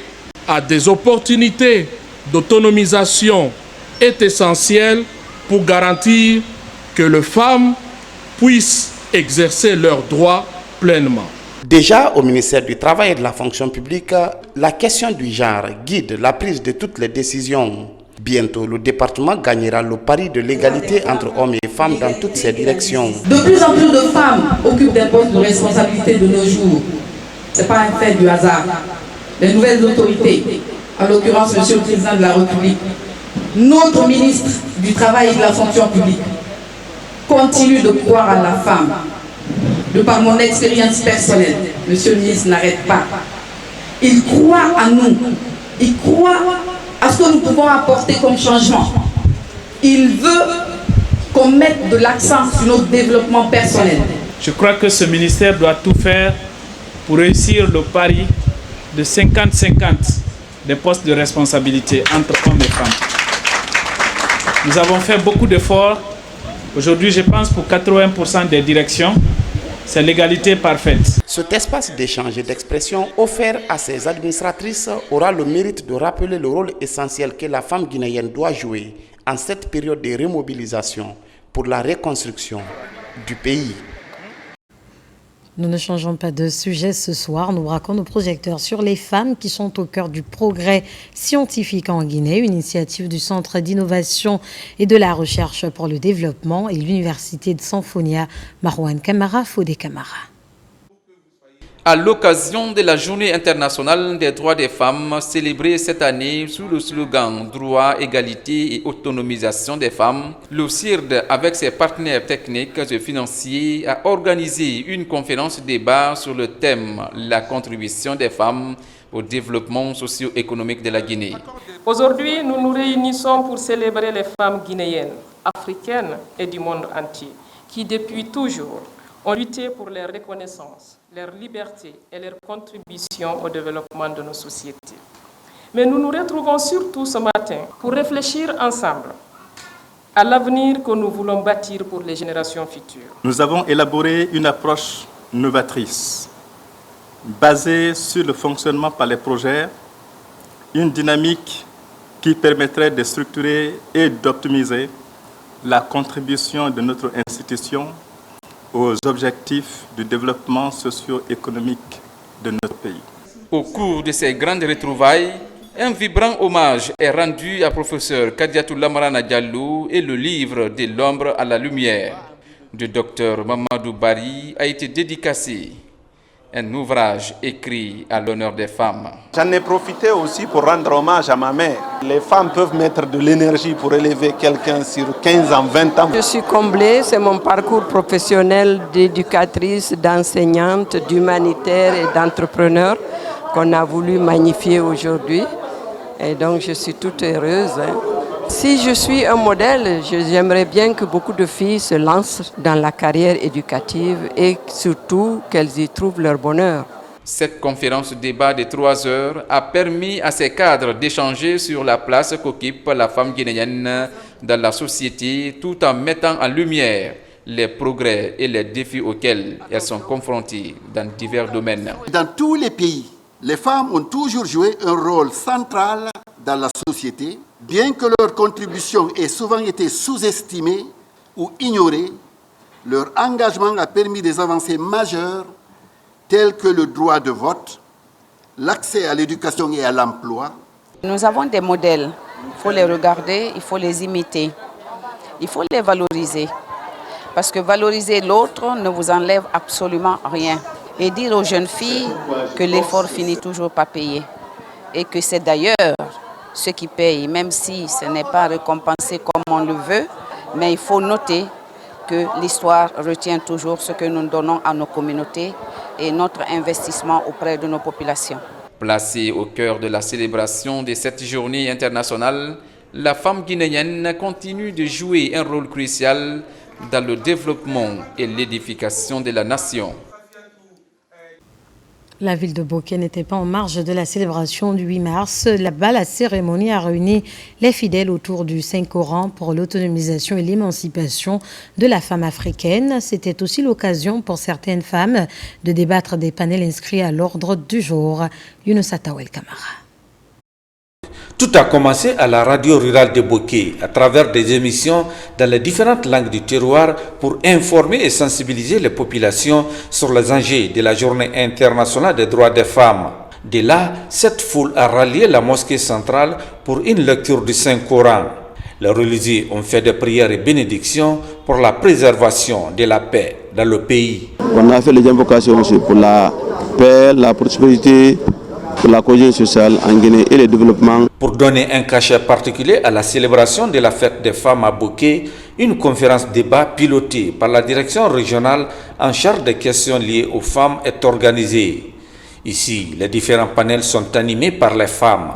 à des opportunités d'autonomisation est essentiel pour garantir que les femmes puissent exercer leurs droits pleinement. Déjà au ministère du Travail et de la Fonction publique, la question du genre guide la prise de toutes les décisions. Bientôt, le département gagnera le pari de l'égalité entre hommes et femmes dans toutes ses directions. De plus en plus de femmes occupent des postes de responsabilité de nos jours. Ce n'est pas un fait du hasard. Les nouvelles autorités, en l'occurrence Monsieur le Président de la République, notre ministre du Travail et de la Fonction publique, continue de croire à la femme. De par mon expérience personnelle, Monsieur le ministre n'arrête pas. Il croit à nous. Il croit à ce que nous pouvons apporter comme changement. Il veut qu'on mette de l'accent sur notre développement personnel. Je crois que ce ministère doit tout faire pour réussir le pari de 50-50 des postes de responsabilité entre hommes et femmes. Nous avons fait beaucoup d'efforts. Aujourd'hui, je pense pour 80% des directions, c'est l'égalité parfaite. Cet espace d'échange et d'expression offert à ces administratrices aura le mérite de rappeler le rôle essentiel que la femme guinéenne doit jouer en cette période de remobilisation pour la reconstruction du pays. Nous ne changeons pas de sujet ce soir. Nous braquons nos projecteurs sur les femmes qui sont au cœur du progrès scientifique en Guinée, une initiative du Centre d'innovation et de la recherche pour le développement et l'Université de Sanfonia. Marouane Kamara, Fodé Kamara. À l'occasion de la Journée internationale des droits des femmes célébrée cette année sous le slogan « Droit, égalité et autonomisation des femmes », le CIRD, avec ses partenaires techniques et financiers, a organisé une conférence débat sur le thème « La contribution des femmes au développement socio-économique de la Guinée ». Aujourd'hui, nous nous réunissons pour célébrer les femmes guinéennes, africaines et du monde entier, qui depuis toujours ont lutté pour leur reconnaissance, leur liberté et leur contribution au développement de nos sociétés. Mais nous nous retrouvons surtout ce matin pour réfléchir ensemble à l'avenir que nous voulons bâtir pour les générations futures. Nous avons élaboré une approche novatrice, basée sur le fonctionnement par les projets, une dynamique qui permettrait de structurer et d'optimiser la contribution de notre institution aux objectifs du développement socio-économique de notre pays. Au cours de ces grandes retrouvailles, un vibrant hommage est rendu à professeur Kadiatou Lamarana Diallo et le livre « De l'ombre à la lumière » du docteur Mamadou Bari a été dédicacé. Un ouvrage écrit à l'honneur des femmes. J'en ai profité aussi pour rendre hommage à ma mère. Les femmes peuvent mettre de l'énergie pour élever quelqu'un sur 15 ans, 20 ans. Je suis comblée, c'est mon parcours professionnel d'éducatrice, d'enseignante, d'humanitaire et d'entrepreneur qu'on a voulu magnifier aujourd'hui. Et donc je suis toute heureuse. Si je suis un modèle, j'aimerais bien que beaucoup de filles se lancent dans la carrière éducative et surtout qu'elles y trouvent leur bonheur. Cette conférence débat de 3 heures a permis à ces cadres d'échanger sur la place qu'occupe la femme guinéenne dans la société tout en mettant en lumière les progrès et les défis auxquels elles sont confrontées dans divers domaines. Dans tous les pays, les femmes ont toujours joué un rôle central dans la société. Bien que leur contribution ait souvent été sous-estimée ou ignorée, leur engagement a permis des avancées majeures telles que le droit de vote, l'accès à l'éducation et à l'emploi. Nous avons des modèles, il faut les regarder, il faut les imiter, il faut les valoriser. Parce que valoriser l'autre ne vous enlève absolument rien. Et dire aux jeunes filles que l'effort finit toujours par payer. Et que c'est d'ailleurs ce qui paye, même si ce n'est pas récompensé comme on le veut, mais il faut noter que l'histoire retient toujours ce que nous donnons à nos communautés et notre investissement auprès de nos populations. Placée au cœur de la célébration de cette journée internationale, la femme guinéenne continue de jouer un rôle crucial dans le développement et l'édification de la nation. La ville de Boké n'était pas en marge de la célébration du 8 mars. Là-bas, la cérémonie a réuni les fidèles autour du Saint-Coran pour l'autonomisation et l'émancipation de la femme africaine. C'était aussi l'occasion pour certaines femmes de débattre des panels inscrits à l'ordre du jour. Younoussa Tawel Kamara. Tout a commencé à la radio rurale de Boké, à travers des émissions dans les différentes langues du terroir pour informer et sensibiliser les populations sur les enjeux de la Journée internationale des droits des femmes. De là, cette foule a rallié la mosquée centrale pour une lecture du Saint-Coran. Les religieux ont fait des prières et bénédictions pour la préservation de la paix dans le pays. On a fait les invocations aussi pour la paix, la prospérité, pour la cohésion sociale en Guinée et le développement. Pour donner un cachet particulier à la célébration de la fête des femmes à Boké, une conférence débat pilotée par la direction régionale en charge des questions liées aux femmes est organisée. Ici, les différents panels sont animés par les femmes.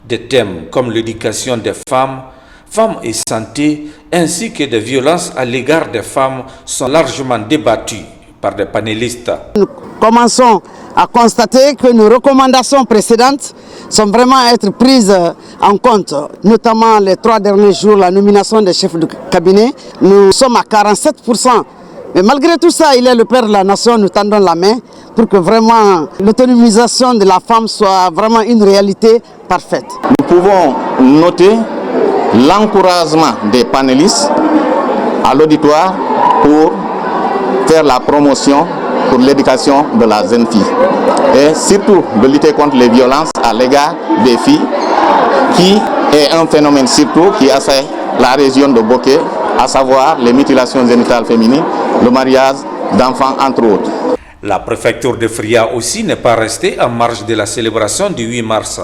Des thèmes comme l'éducation des femmes, femmes et santé, ainsi que des violences à l'égard des femmes sont largement débattus par des panélistes. Nous commençons à constater que nos recommandations précédentes sont vraiment à être prises en compte, notamment les 3 derniers jours, la nomination des chefs de cabinet. Nous sommes à 47%. Mais malgré tout ça, il est le père de la nation, nous tendons la main pour que vraiment l'autonomisation de la femme soit vraiment une réalité parfaite. Nous pouvons noter l'encouragement des panélistes à l'auditoire pour faire la promotion pour l'éducation de la jeune fille et surtout de lutter contre les violences à l'égard des filles qui est un phénomène surtout qui assaille la région de Boké, à savoir les mutilations génitales féminines, le mariage d'enfants entre autres. La préfecture de Fria aussi n'est pas restée en marge de la célébration du 8 mars.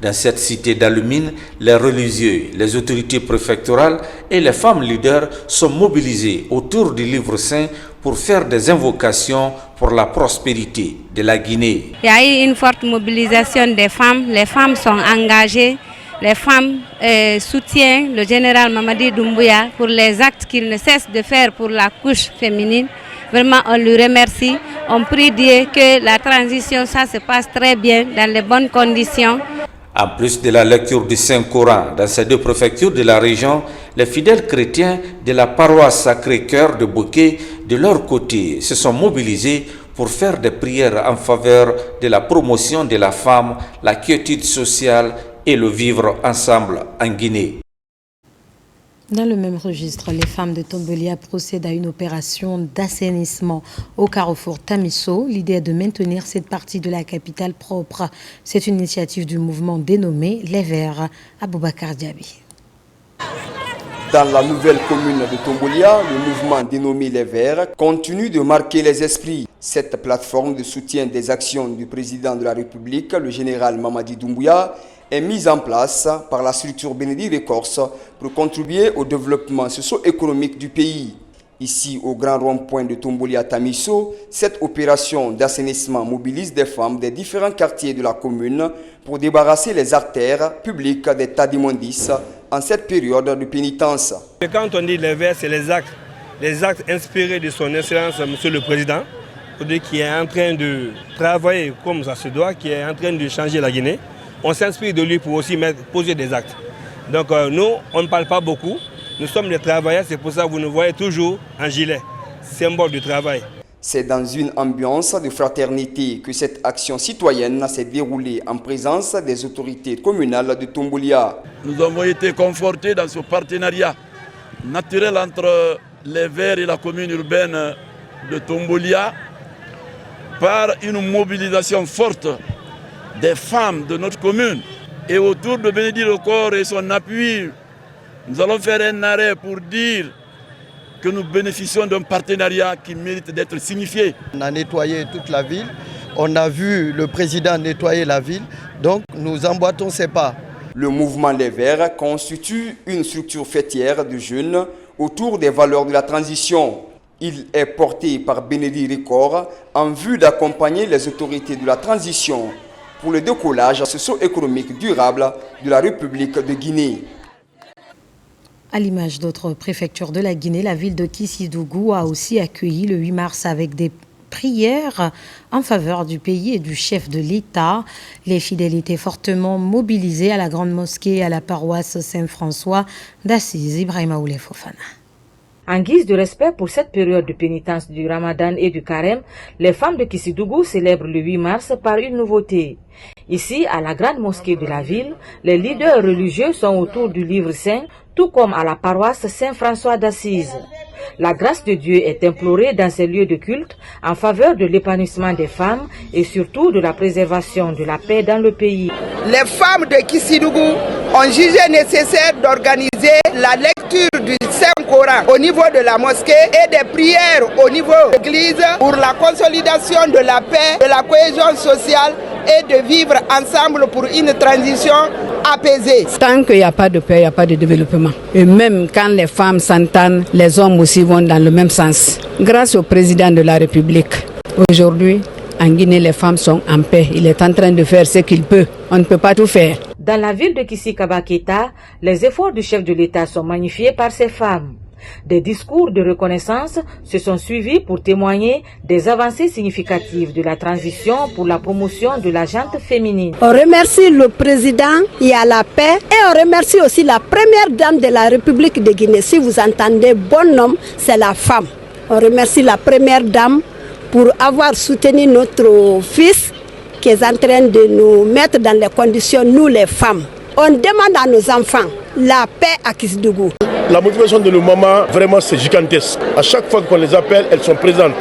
Dans cette cité d'Alumine, les religieux, les autorités préfectorales et les femmes leaders sont mobilisés autour du livre saint pour faire des invocations pour la prospérité de la Guinée. Il y a eu une forte mobilisation des femmes. Les femmes sont engagées. Les femmes soutiennent le général Mamadi Doumbouya pour les actes qu'il ne cesse de faire pour la couche féminine. Vraiment, on lui remercie. On prie Dieu que la transition, ça se passe très bien, dans les bonnes conditions. En plus de la lecture du Saint-Coran dans ces 2 préfectures de la région, les fidèles chrétiens de la paroisse Sacré-Cœur de Boké, de leur côté, se sont mobilisés pour faire des prières en faveur de la promotion de la femme, la quiétude sociale et le vivre ensemble en Guinée. Dans le même registre, les femmes de Tombolia procèdent à une opération d'assainissement au carrefour Tamisso. L'idée est de maintenir cette partie de la capitale propre. C'est une initiative du mouvement dénommé Les Verts. Aboubakar Diaby. Dans la nouvelle commune de Tombolia, le mouvement dénommé Les Verts continue de marquer les esprits. Cette plateforme de soutien des actions du président de la République, le général Mamadi Doumbouya, est mise en place par la structure Bénédicte Records pour contribuer au développement socio-économique du pays. Ici, au grand rond-point de Tombolia Tamisso, cette opération d'assainissement mobilise des femmes des différents quartiers de la commune pour débarrasser les artères publiques des tas d'immondices en cette période de pénitence. Quand on dit les Verts, c'est les actes inspirés de son excellence, Monsieur le Président, qui est en train de travailler comme ça se doit, qui est en train de changer la Guinée. On s'inspire de lui pour aussi poser des actes. Donc nous, on ne parle pas beaucoup. Nous sommes des travailleurs, c'est pour ça que vous nous voyez toujours en gilet, symbole du travail. C'est dans une ambiance de fraternité que cette action citoyenne s'est déroulée en présence des autorités communales de Tombolia. Nous avons été confortés dans ce partenariat naturel entre les Verts et la commune urbaine de Tombolia par une mobilisation forte des femmes de notre commune. Et autour de Bénédicte Records et son appui, nous allons faire un arrêt pour dire que nous bénéficions d'un partenariat qui mérite d'être signifié. On a nettoyé toute la ville, on a vu le président nettoyer la ville, donc nous emboîtons ses pas. Le mouvement Les Verts constitue une structure fêtière de jeunes autour des valeurs de la transition. Il est porté par Bénédicte Records en vue d'accompagner les autorités de la transition pour le décollage socio-économique durable de la République de Guinée. À l'image d'autres préfectures de la Guinée, la ville de Kissidougou a aussi accueilli le 8 mars avec des prières en faveur du pays et du chef de l'État. Les fidèles étaient fortement mobilisés à la grande mosquée et à la paroisse Saint-François d'Assise. Ibrahima Oulé Fofana. En guise de respect pour cette période de pénitence du Ramadan et du Carême, les femmes de Kissidougou célèbrent le 8 mars par une nouveauté. Ici, à la grande mosquée de la ville, les leaders religieux sont autour du livre saint, tout comme à la paroisse Saint-François d'Assise. La grâce de Dieu est implorée dans ces lieux de culte en faveur de l'épanouissement des femmes et surtout de la préservation de la paix dans le pays. Les femmes de Kissidougou ont jugé nécessaire d'organiser la lecture du Saint-Coran au niveau de la mosquée et des prières au niveau de l'église pour la consolidation de la paix, de la cohésion sociale et de vivre ensemble pour une transition apaisée. Tant qu'il n'y a pas de paix, il n'y a pas de développement. Et même quand les femmes s'entendent, les hommes aussi vont dans le même sens. Grâce au président de la République, aujourd'hui, en Guinée, les femmes sont en paix. Il est en train de faire ce qu'il peut. On ne peut pas tout faire. Dans la ville de Kissi-Kabaketa, les efforts du chef de l'État sont magnifiés par ces femmes. Des discours de reconnaissance se sont suivis pour témoigner des avancées significatives de la transition pour la promotion de la gente féminine. On remercie le président, il y a la paix, et on remercie aussi la première dame de la République de Guinée. Si vous entendez bon nom, c'est la femme. On remercie la première dame pour avoir soutenu notre fils qui est en train de nous mettre dans les conditions, nous les femmes. On demande à nos enfants la paix à Kissidougou. La motivation de nos mamans, vraiment, c'est gigantesque. À chaque fois qu'on les appelle, elles sont présentes.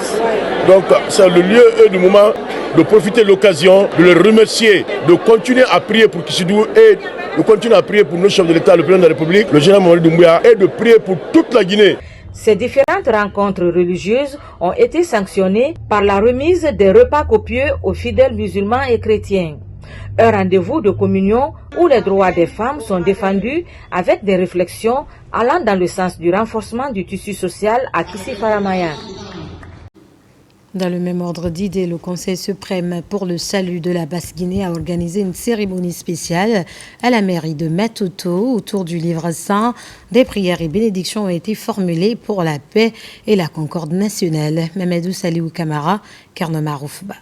Donc, c'est le lieu et le moment de profiter de l'occasion, de les remercier, de continuer à prier pour Kissidougou et de continuer à prier pour nos chefs de l'État, le président de la République, le général Mamadi Doumbouya, et de prier pour toute la Guinée. Ces différentes rencontres religieuses ont été sanctionnées par la remise des repas copieux aux fidèles musulmans et chrétiens. Un rendez-vous de communion où les droits des femmes sont défendus avec des réflexions allant dans le sens du renforcement du tissu social à Kissi-Faramaya. Dans le même ordre d'idées, le Conseil suprême pour le salut de la Basse-Guinée a organisé une cérémonie spéciale à la mairie de Matoto. Autour du livre saint, des prières et bénédictions ont été formulées pour la paix et la concorde nationale. Mamadou Saliou Kamara, Karnoma Roufba.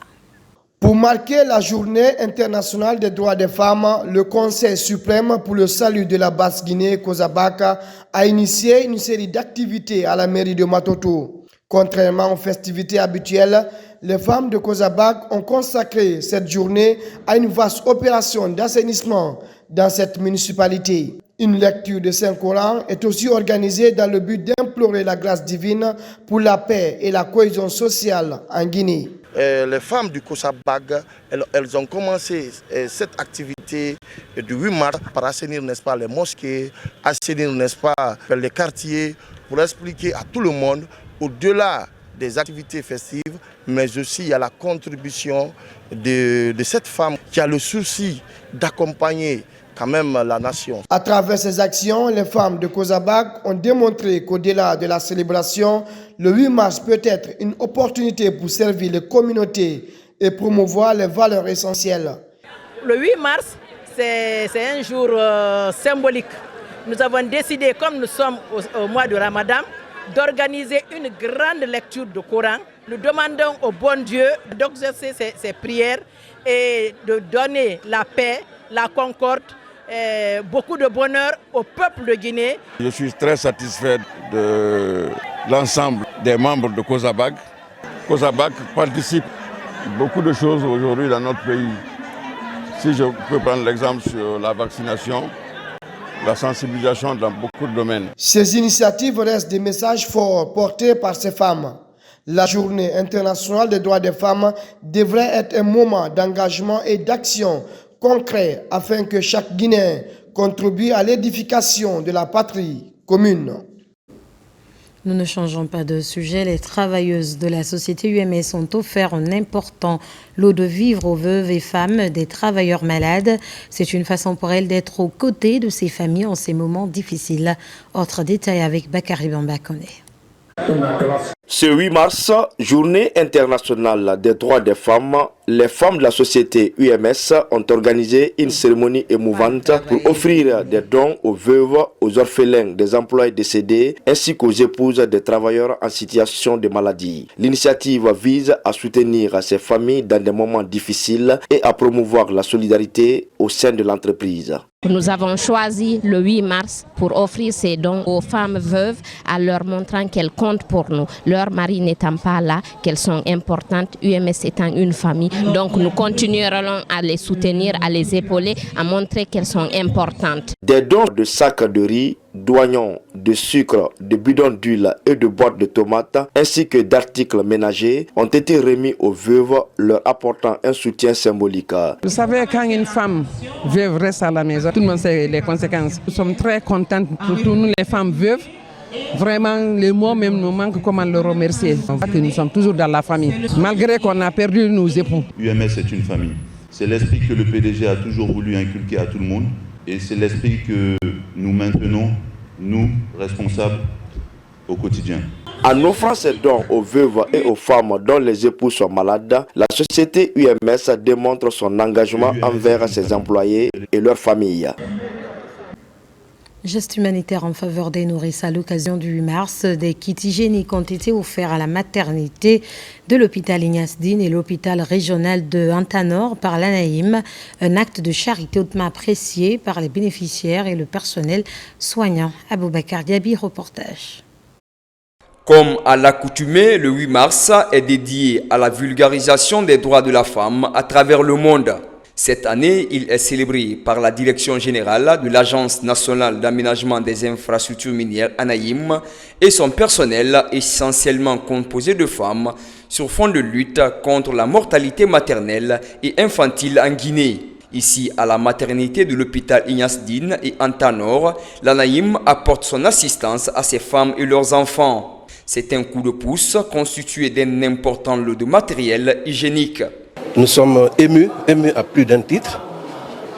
Pour marquer la journée internationale des droits des femmes, le Conseil suprême pour le salut de la Basse-Guinée, Kozabaka, a initié une série d'activités à la mairie de Matoto. Contrairement aux festivités habituelles, les femmes de Kozabak ont consacré cette journée à une vaste opération d'assainissement dans cette municipalité. Une lecture de Saint-Coran est aussi organisée dans le but d'implorer la grâce divine pour la paix et la cohésion sociale en Guinée. Les femmes du Kozabak, elles ont commencé cette activité du 8 mars par assainir, n'est-ce pas, les mosquées, assainir, n'est-ce pas, les quartiers, pour expliquer à tout le monde, au-delà des activités festives, mais aussi il y a la contribution de cette femme qui a le souci d'accompagner quand même la nation. À travers ces actions, les femmes de Kozabak ont démontré qu'au-delà de la célébration, le 8 mars peut être une opportunité pour servir les communautés et promouvoir les valeurs essentielles. Le 8 mars, c'est un jour symbolique. Nous avons décidé, comme nous sommes au mois de Ramadan, d'organiser une grande lecture du Coran. Nous demandons au bon Dieu d'exercer ses prières et de donner la paix, la concorde, beaucoup de bonheur au peuple de Guinée. Je suis très satisfait de l'ensemble des membres de Kozabak. Kozabak participe à beaucoup de choses aujourd'hui dans notre pays. Si je peux prendre l'exemple sur la vaccination, la sensibilisation dans beaucoup de domaines. Ces initiatives restent des messages forts portés par ces femmes. La journée internationale des droits des femmes devrait être un moment d'engagement et d'action concret afin que chaque Guinéen contribue à l'édification de la patrie commune. Nous ne changeons pas de sujet. Les travailleuses de la société UMS ont offert un important lot de vivres aux veuves et femmes des travailleurs malades. C'est une façon pour elles d'être aux côtés de ces familles en ces moments difficiles. Autre détail avec Bakary Bambakone. Ce 8 mars, journée internationale des droits des femmes, les femmes de la société UMS ont organisé une cérémonie émouvante pour offrir des dons aux veuves, aux orphelins des employés décédés ainsi qu'aux épouses des travailleurs en situation de maladie. L'initiative vise à soutenir ces familles dans des moments difficiles et à promouvoir la solidarité au sein de l'entreprise. Nous avons choisi le 8 mars pour offrir ces dons aux femmes veuves en leur montrant qu'elles comptent pour nous. Leur mari n'étant pas là, qu'elles sont importantes, UMS étant une famille. Donc nous continuerons à les soutenir, à les épauler, à montrer qu'elles sont importantes. Des dons de sacs de riz, d'oignons, de sucre, de bidons d'huile et de boîtes de tomates, ainsi que d'articles ménagers, ont été remis aux veuves, leur apportant un soutien symbolique. Vous savez, quand une femme veuve reste à la maison, tout le monde sait les conséquences. Nous sommes très contents pour tous nous, les femmes veuves. Vraiment, les mots même nous manquent, comment le remercier. Nous sommes toujours dans la famille, malgré qu'on a perdu nos époux. UMS est une famille. C'est l'esprit que le PDG a toujours voulu inculquer à tout le monde. Et c'est l'esprit que nous maintenons, nous, responsables, au quotidien. En offrant ces dons aux veuves et aux femmes dont les époux sont malades, la société UMS démontre son engagement envers ses employés et leurs familles. Geste humanitaire en faveur des nourrices à l'occasion du 8 mars. Des kits hygiéniques ont été offerts à la maternité de l'hôpital Ignace Dine et l'hôpital régional de Antanor par l'ANAIM. Un acte de charité hautement apprécié par les bénéficiaires et le personnel soignant. Aboubakar Diaby, reportage. Comme à l'accoutumée, le 8 mars est dédié à la vulgarisation des droits de la femme à travers le monde. Cette année, il est célébré par la Direction générale de l'Agence nationale d'aménagement des infrastructures minières ANAIM et son personnel essentiellement composé de femmes sur fond de lutte contre la mortalité maternelle et infantile en Guinée. Ici, à la maternité de l'hôpital Ignace Dine et Antanor, l'ANAIM apporte son assistance à ces femmes et leurs enfants. C'est un coup de pouce constitué d'un important lot de matériel hygiénique. Nous sommes émus à plus d'un titre,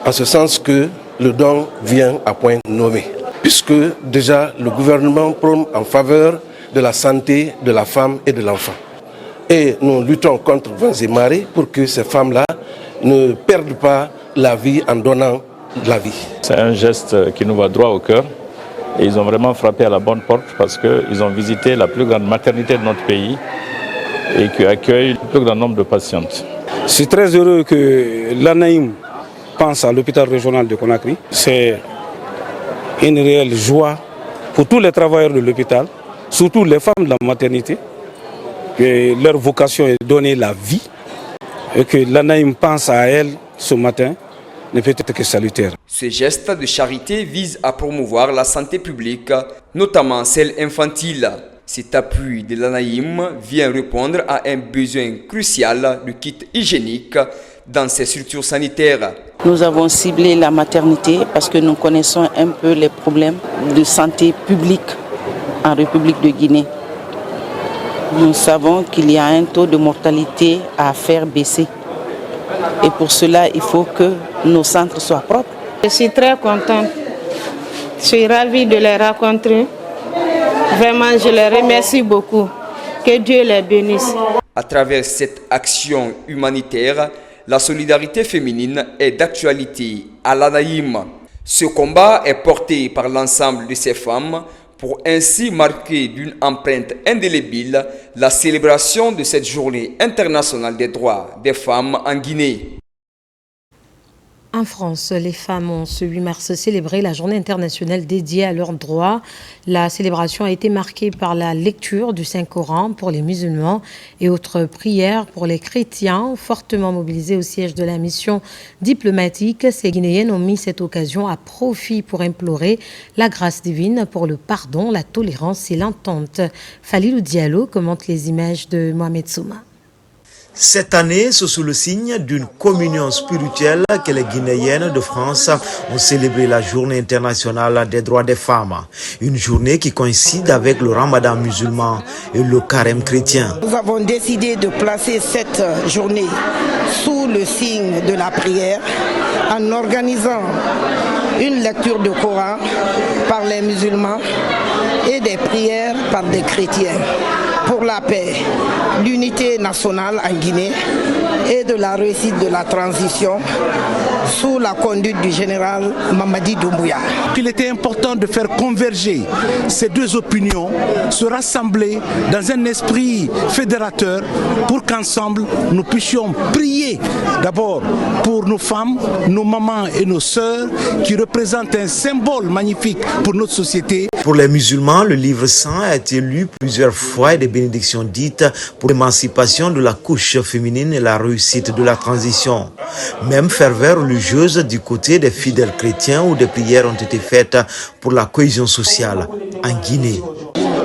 en ce sens que le don vient à point nommé, puisque déjà le gouvernement prône en faveur de la santé de la femme et de l'enfant. Et nous luttons contre vents et marées pour que ces femmes-là ne perdent pas la vie en donnant la vie. C'est un geste qui nous va droit au cœur et ils ont vraiment frappé à la bonne porte parce qu'ils ont visité la plus grande maternité de notre pays et qui accueille le plus grand nombre de patientes. Je suis très heureux que l'ANAIM pense à l'hôpital régional de Conakry. C'est une réelle joie pour tous les travailleurs de l'hôpital, surtout les femmes de la maternité, que leur vocation est de donner la vie et que l'ANAIM pense à elles ce matin ne peut être que salutaire. Ce geste de charité vise à promouvoir la santé publique, notamment celle infantile. Cet appui de l'ANAIM vient répondre à un besoin crucial de kits hygiéniques dans ces structures sanitaires. Nous avons ciblé la maternité parce que nous connaissons un peu les problèmes de santé publique en République de Guinée. Nous savons qu'il y a un taux de mortalité à faire baisser. Et pour cela, il faut que nos centres soient propres. Je suis très contente. Je suis ravie de les rencontrer. Vraiment, je les remercie beaucoup. Que Dieu les bénisse. À travers cette action humanitaire, la solidarité féminine est d'actualité à l'ANAIM. Ce combat est porté par l'ensemble de ces femmes pour ainsi marquer d'une empreinte indélébile la célébration de cette journée internationale des droits des femmes en Guinée. En France, les femmes ont ce 8 mars célébré la journée internationale dédiée à leurs droits. La célébration a été marquée par la lecture du Saint-Coran pour les musulmans et autres prières pour les chrétiens. Fortement mobilisés au siège de la mission diplomatique, ces Guinéennes ont mis cette occasion à profit pour implorer la grâce divine pour le pardon, la tolérance et l'entente. Falilou Diallo commente les images de Mohamed Souma. Cette année, c'est sous le signe d'une communion spirituelle que les Guinéennes de France ont célébré la journée internationale des droits des femmes. Une journée qui coïncide avec le Ramadan musulman et le carême chrétien. Nous avons décidé de placer cette journée sous le signe de la prière en organisant une lecture du Coran par les musulmans et des prières par des chrétiens pour la paix, l'unité nationale en Guinée et de la réussite de la transition sous la conduite du général Mamadi Doumbouya. Il était important de faire converger ces deux opinions, se rassembler dans un esprit fédérateur pour qu'ensemble nous puissions prier d'abord pour nos femmes, nos mamans et nos sœurs qui représentent un symbole magnifique pour notre société. Pour les musulmans, le livre saint a été lu plusieurs fois et des bénédictions dites pour l'émancipation de la couche féminine et la réussite de la transition. Même ferveur religieuse du côté des fidèles chrétiens où des prières ont été faites pour la cohésion sociale en Guinée.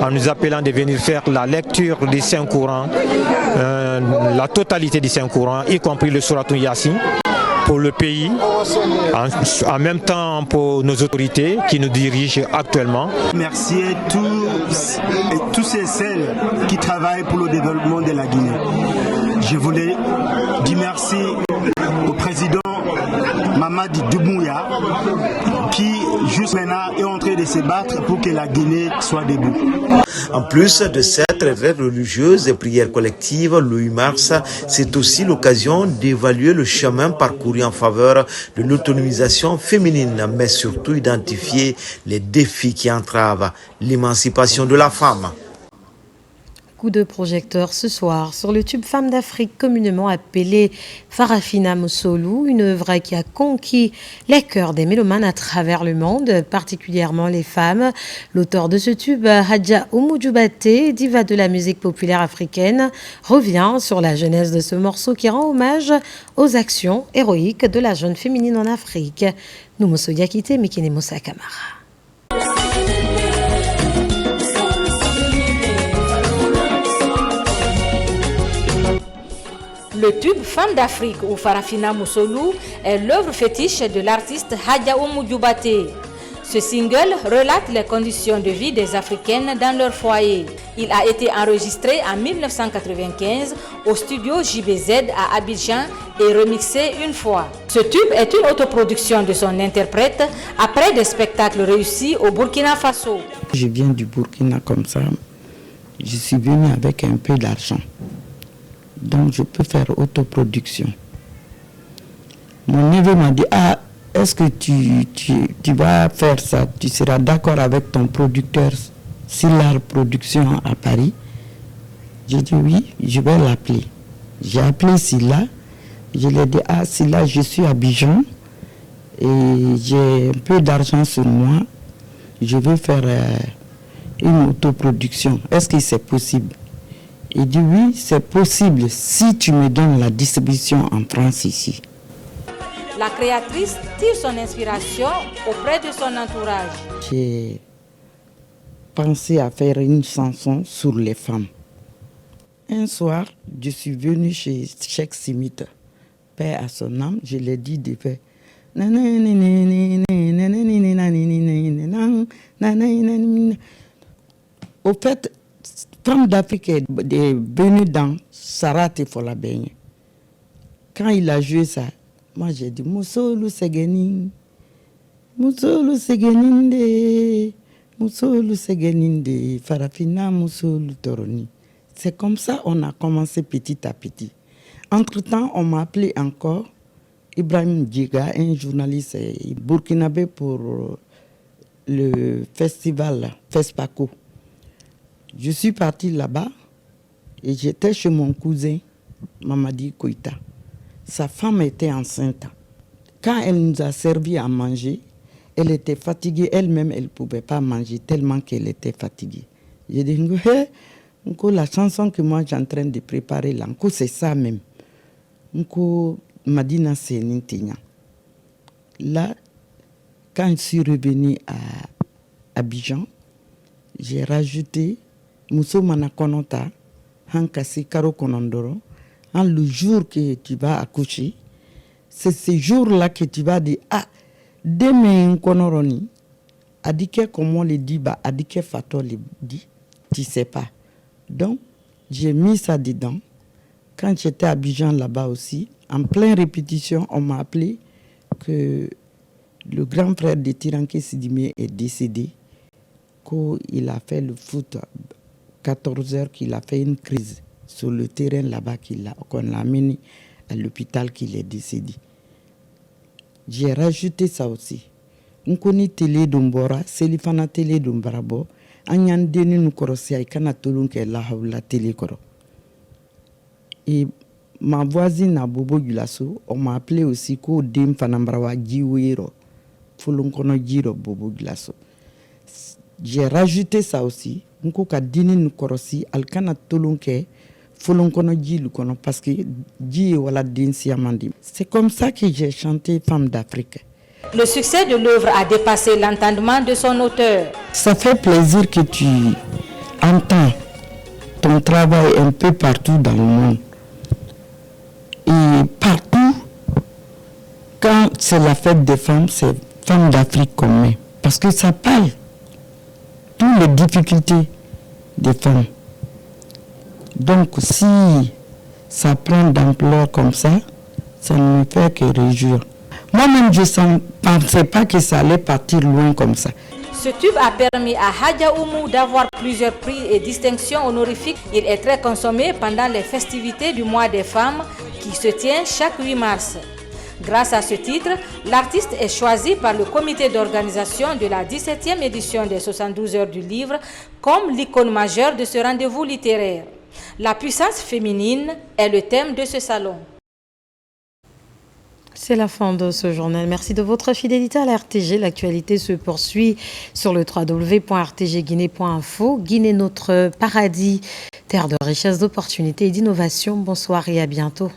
En nous appelant de venir faire la lecture du Saint-Coran, la totalité du Saint-Coran, y compris le Souratou Yassine, pour le pays, en même temps pour nos autorités qui nous dirigent actuellement. Merci à tous et celles qui travaillent pour le développement de la Guinée. Je voulais dire merci au président Mamadi Doumbouya, qui juste maintenant est en train de se battre pour que la Guinée soit debout. En plus de cette retraite religieuse et prière collective, le 8 mars, c'est aussi l'occasion d'évaluer le chemin parcouru en faveur de l'autonomisation féminine, mais surtout identifier les défis qui entravent l'émancipation de la femme. Coup de projecteur ce soir sur le tube Femmes d'Afrique, communément appelé Farafina Mossolou, une œuvre qui a conquis les cœurs des mélomanes à travers le monde, particulièrement les femmes. L'auteur de ce tube, Hadja Oumou Dioubate, diva de la musique populaire africaine, revient sur la genèse de ce morceau qui rend hommage aux actions héroïques de la jeune féminine en Afrique. Noumoso Yakite, Mekene Moussa Kamara. Le tube Femme d'Afrique ou Farafina Mossolou est l'œuvre fétiche de l'artiste Hadja Oumou Dioubate. Ce single relate les conditions de vie des Africaines dans leur foyer. Il a été enregistré en 1995 au studio JBZ à Abidjan et remixé une fois. Ce tube est une autoproduction de son interprète après des spectacles réussis au Burkina Faso. Je viens du Burkina comme ça. Je suis venu avec un peu d'argent. Donc je peux faire autoproduction. Mon neveu m'a dit, est-ce que tu vas faire ça? Tu seras d'accord avec ton producteur Silar Production à Paris? J'ai dit oui, je vais l'appeler. J'ai appelé Silla. Je lui ai dit, Silla, je suis à Abidjan et j'ai un peu d'argent sur moi. Je veux faire une autoproduction. Est-ce que c'est possible? Il dit oui, c'est possible si tu me donnes la distribution en France ici. La créatrice tire son inspiration auprès de son entourage. J'ai pensé à faire une chanson sur les femmes. Un soir, je suis venu chez Cheikh Simit, paix à son âme, je lui ai dit de faire. Au fait, Femme d'Afrique est venue dans Sarat et Folabeng. Quand il a joué ça, moi j'ai dit Moussolu Segenin, Moussolu Segeninde, Moussolu Segeninde, Farafina Moussolu Toroni. C'est comme ça on a commencé petit à petit. Entre-temps, on m'a appelé encore Ibrahim Djiga, un journaliste burkinabé pour le festival FESPACO. Je suis parti là-bas et j'étais chez mon cousin, Mamadi Koïta. Sa femme était enceinte. Quand elle nous a servi à manger, elle était fatiguée. Elle-même, elle ne pouvait pas manger tellement qu'elle était fatiguée. J'ai dit, la chanson que moi j'ai en train de préparer là, c'est ça même. Madina Senintinya. Là, quand je suis revenu à Abidjan, j'ai rajouté Mousso Manakonota, Hankasi Karo Konondoro, le jour que tu vas accoucher, c'est ce jour-là que tu vas dire, demain Konoroni, Adike comme on le dit, Adike Fato le dit, tu sais pas. Donc, j'ai mis ça dedans. Quand j'étais à Abidjan là-bas aussi, en pleine répétition, on m'a appelé que le grand frère de Tiranké Sidimé est décédé. Il a fait le foot à 14 heures, qu'il a fait une crise sur le terrain là-bas, qu'on l'a amené à l'hôpital, qu'il est décédé. J'ai rajouté ça aussi. On connaît télé d'Umbora, c'est l'ifana télé d'Umbarabo. Anyandeni nous korosi aikana tolunke la haula télé koro. Et ma voisine à Bobo Gulasso, on m'a appelé aussi ko dem fanambrawa jiwero. Fulunkono jiro Bobo Gulasso. J'ai rajouté ça aussi. Parce que c'est comme ça que j'ai chanté Femme d'Afrique. Le succès de l'œuvre a dépassé l'entendement de son auteur. Ça fait plaisir que tu entends ton travail un peu partout dans le monde. Et partout, quand c'est la fête des femmes, c'est Femme d'Afrique qu'on met. Parce que ça parle toutes les difficultés des femmes. Donc si ça prend d'ampleur comme ça ne me fait que réjouir. Moi-même, je ne pensais pas que ça allait partir loin comme ça. Ce tube a permis à Hadja Oumou d'avoir plusieurs prix et distinctions honorifiques. Il est très consommé pendant les festivités du mois des femmes qui se tient chaque 8 mars. Grâce à ce titre, l'artiste est choisi par le comité d'organisation de la 17e édition des 72 heures du livre comme l'icône majeure de ce rendez-vous littéraire. La puissance féminine est le thème de ce salon. C'est la fin de ce journal. Merci de votre fidélité à la RTG. L'actualité se poursuit sur le www.rtgguinée.info. Guinée, notre paradis, terre de richesse, d'opportunités et d'innovation. Bonsoir et à bientôt.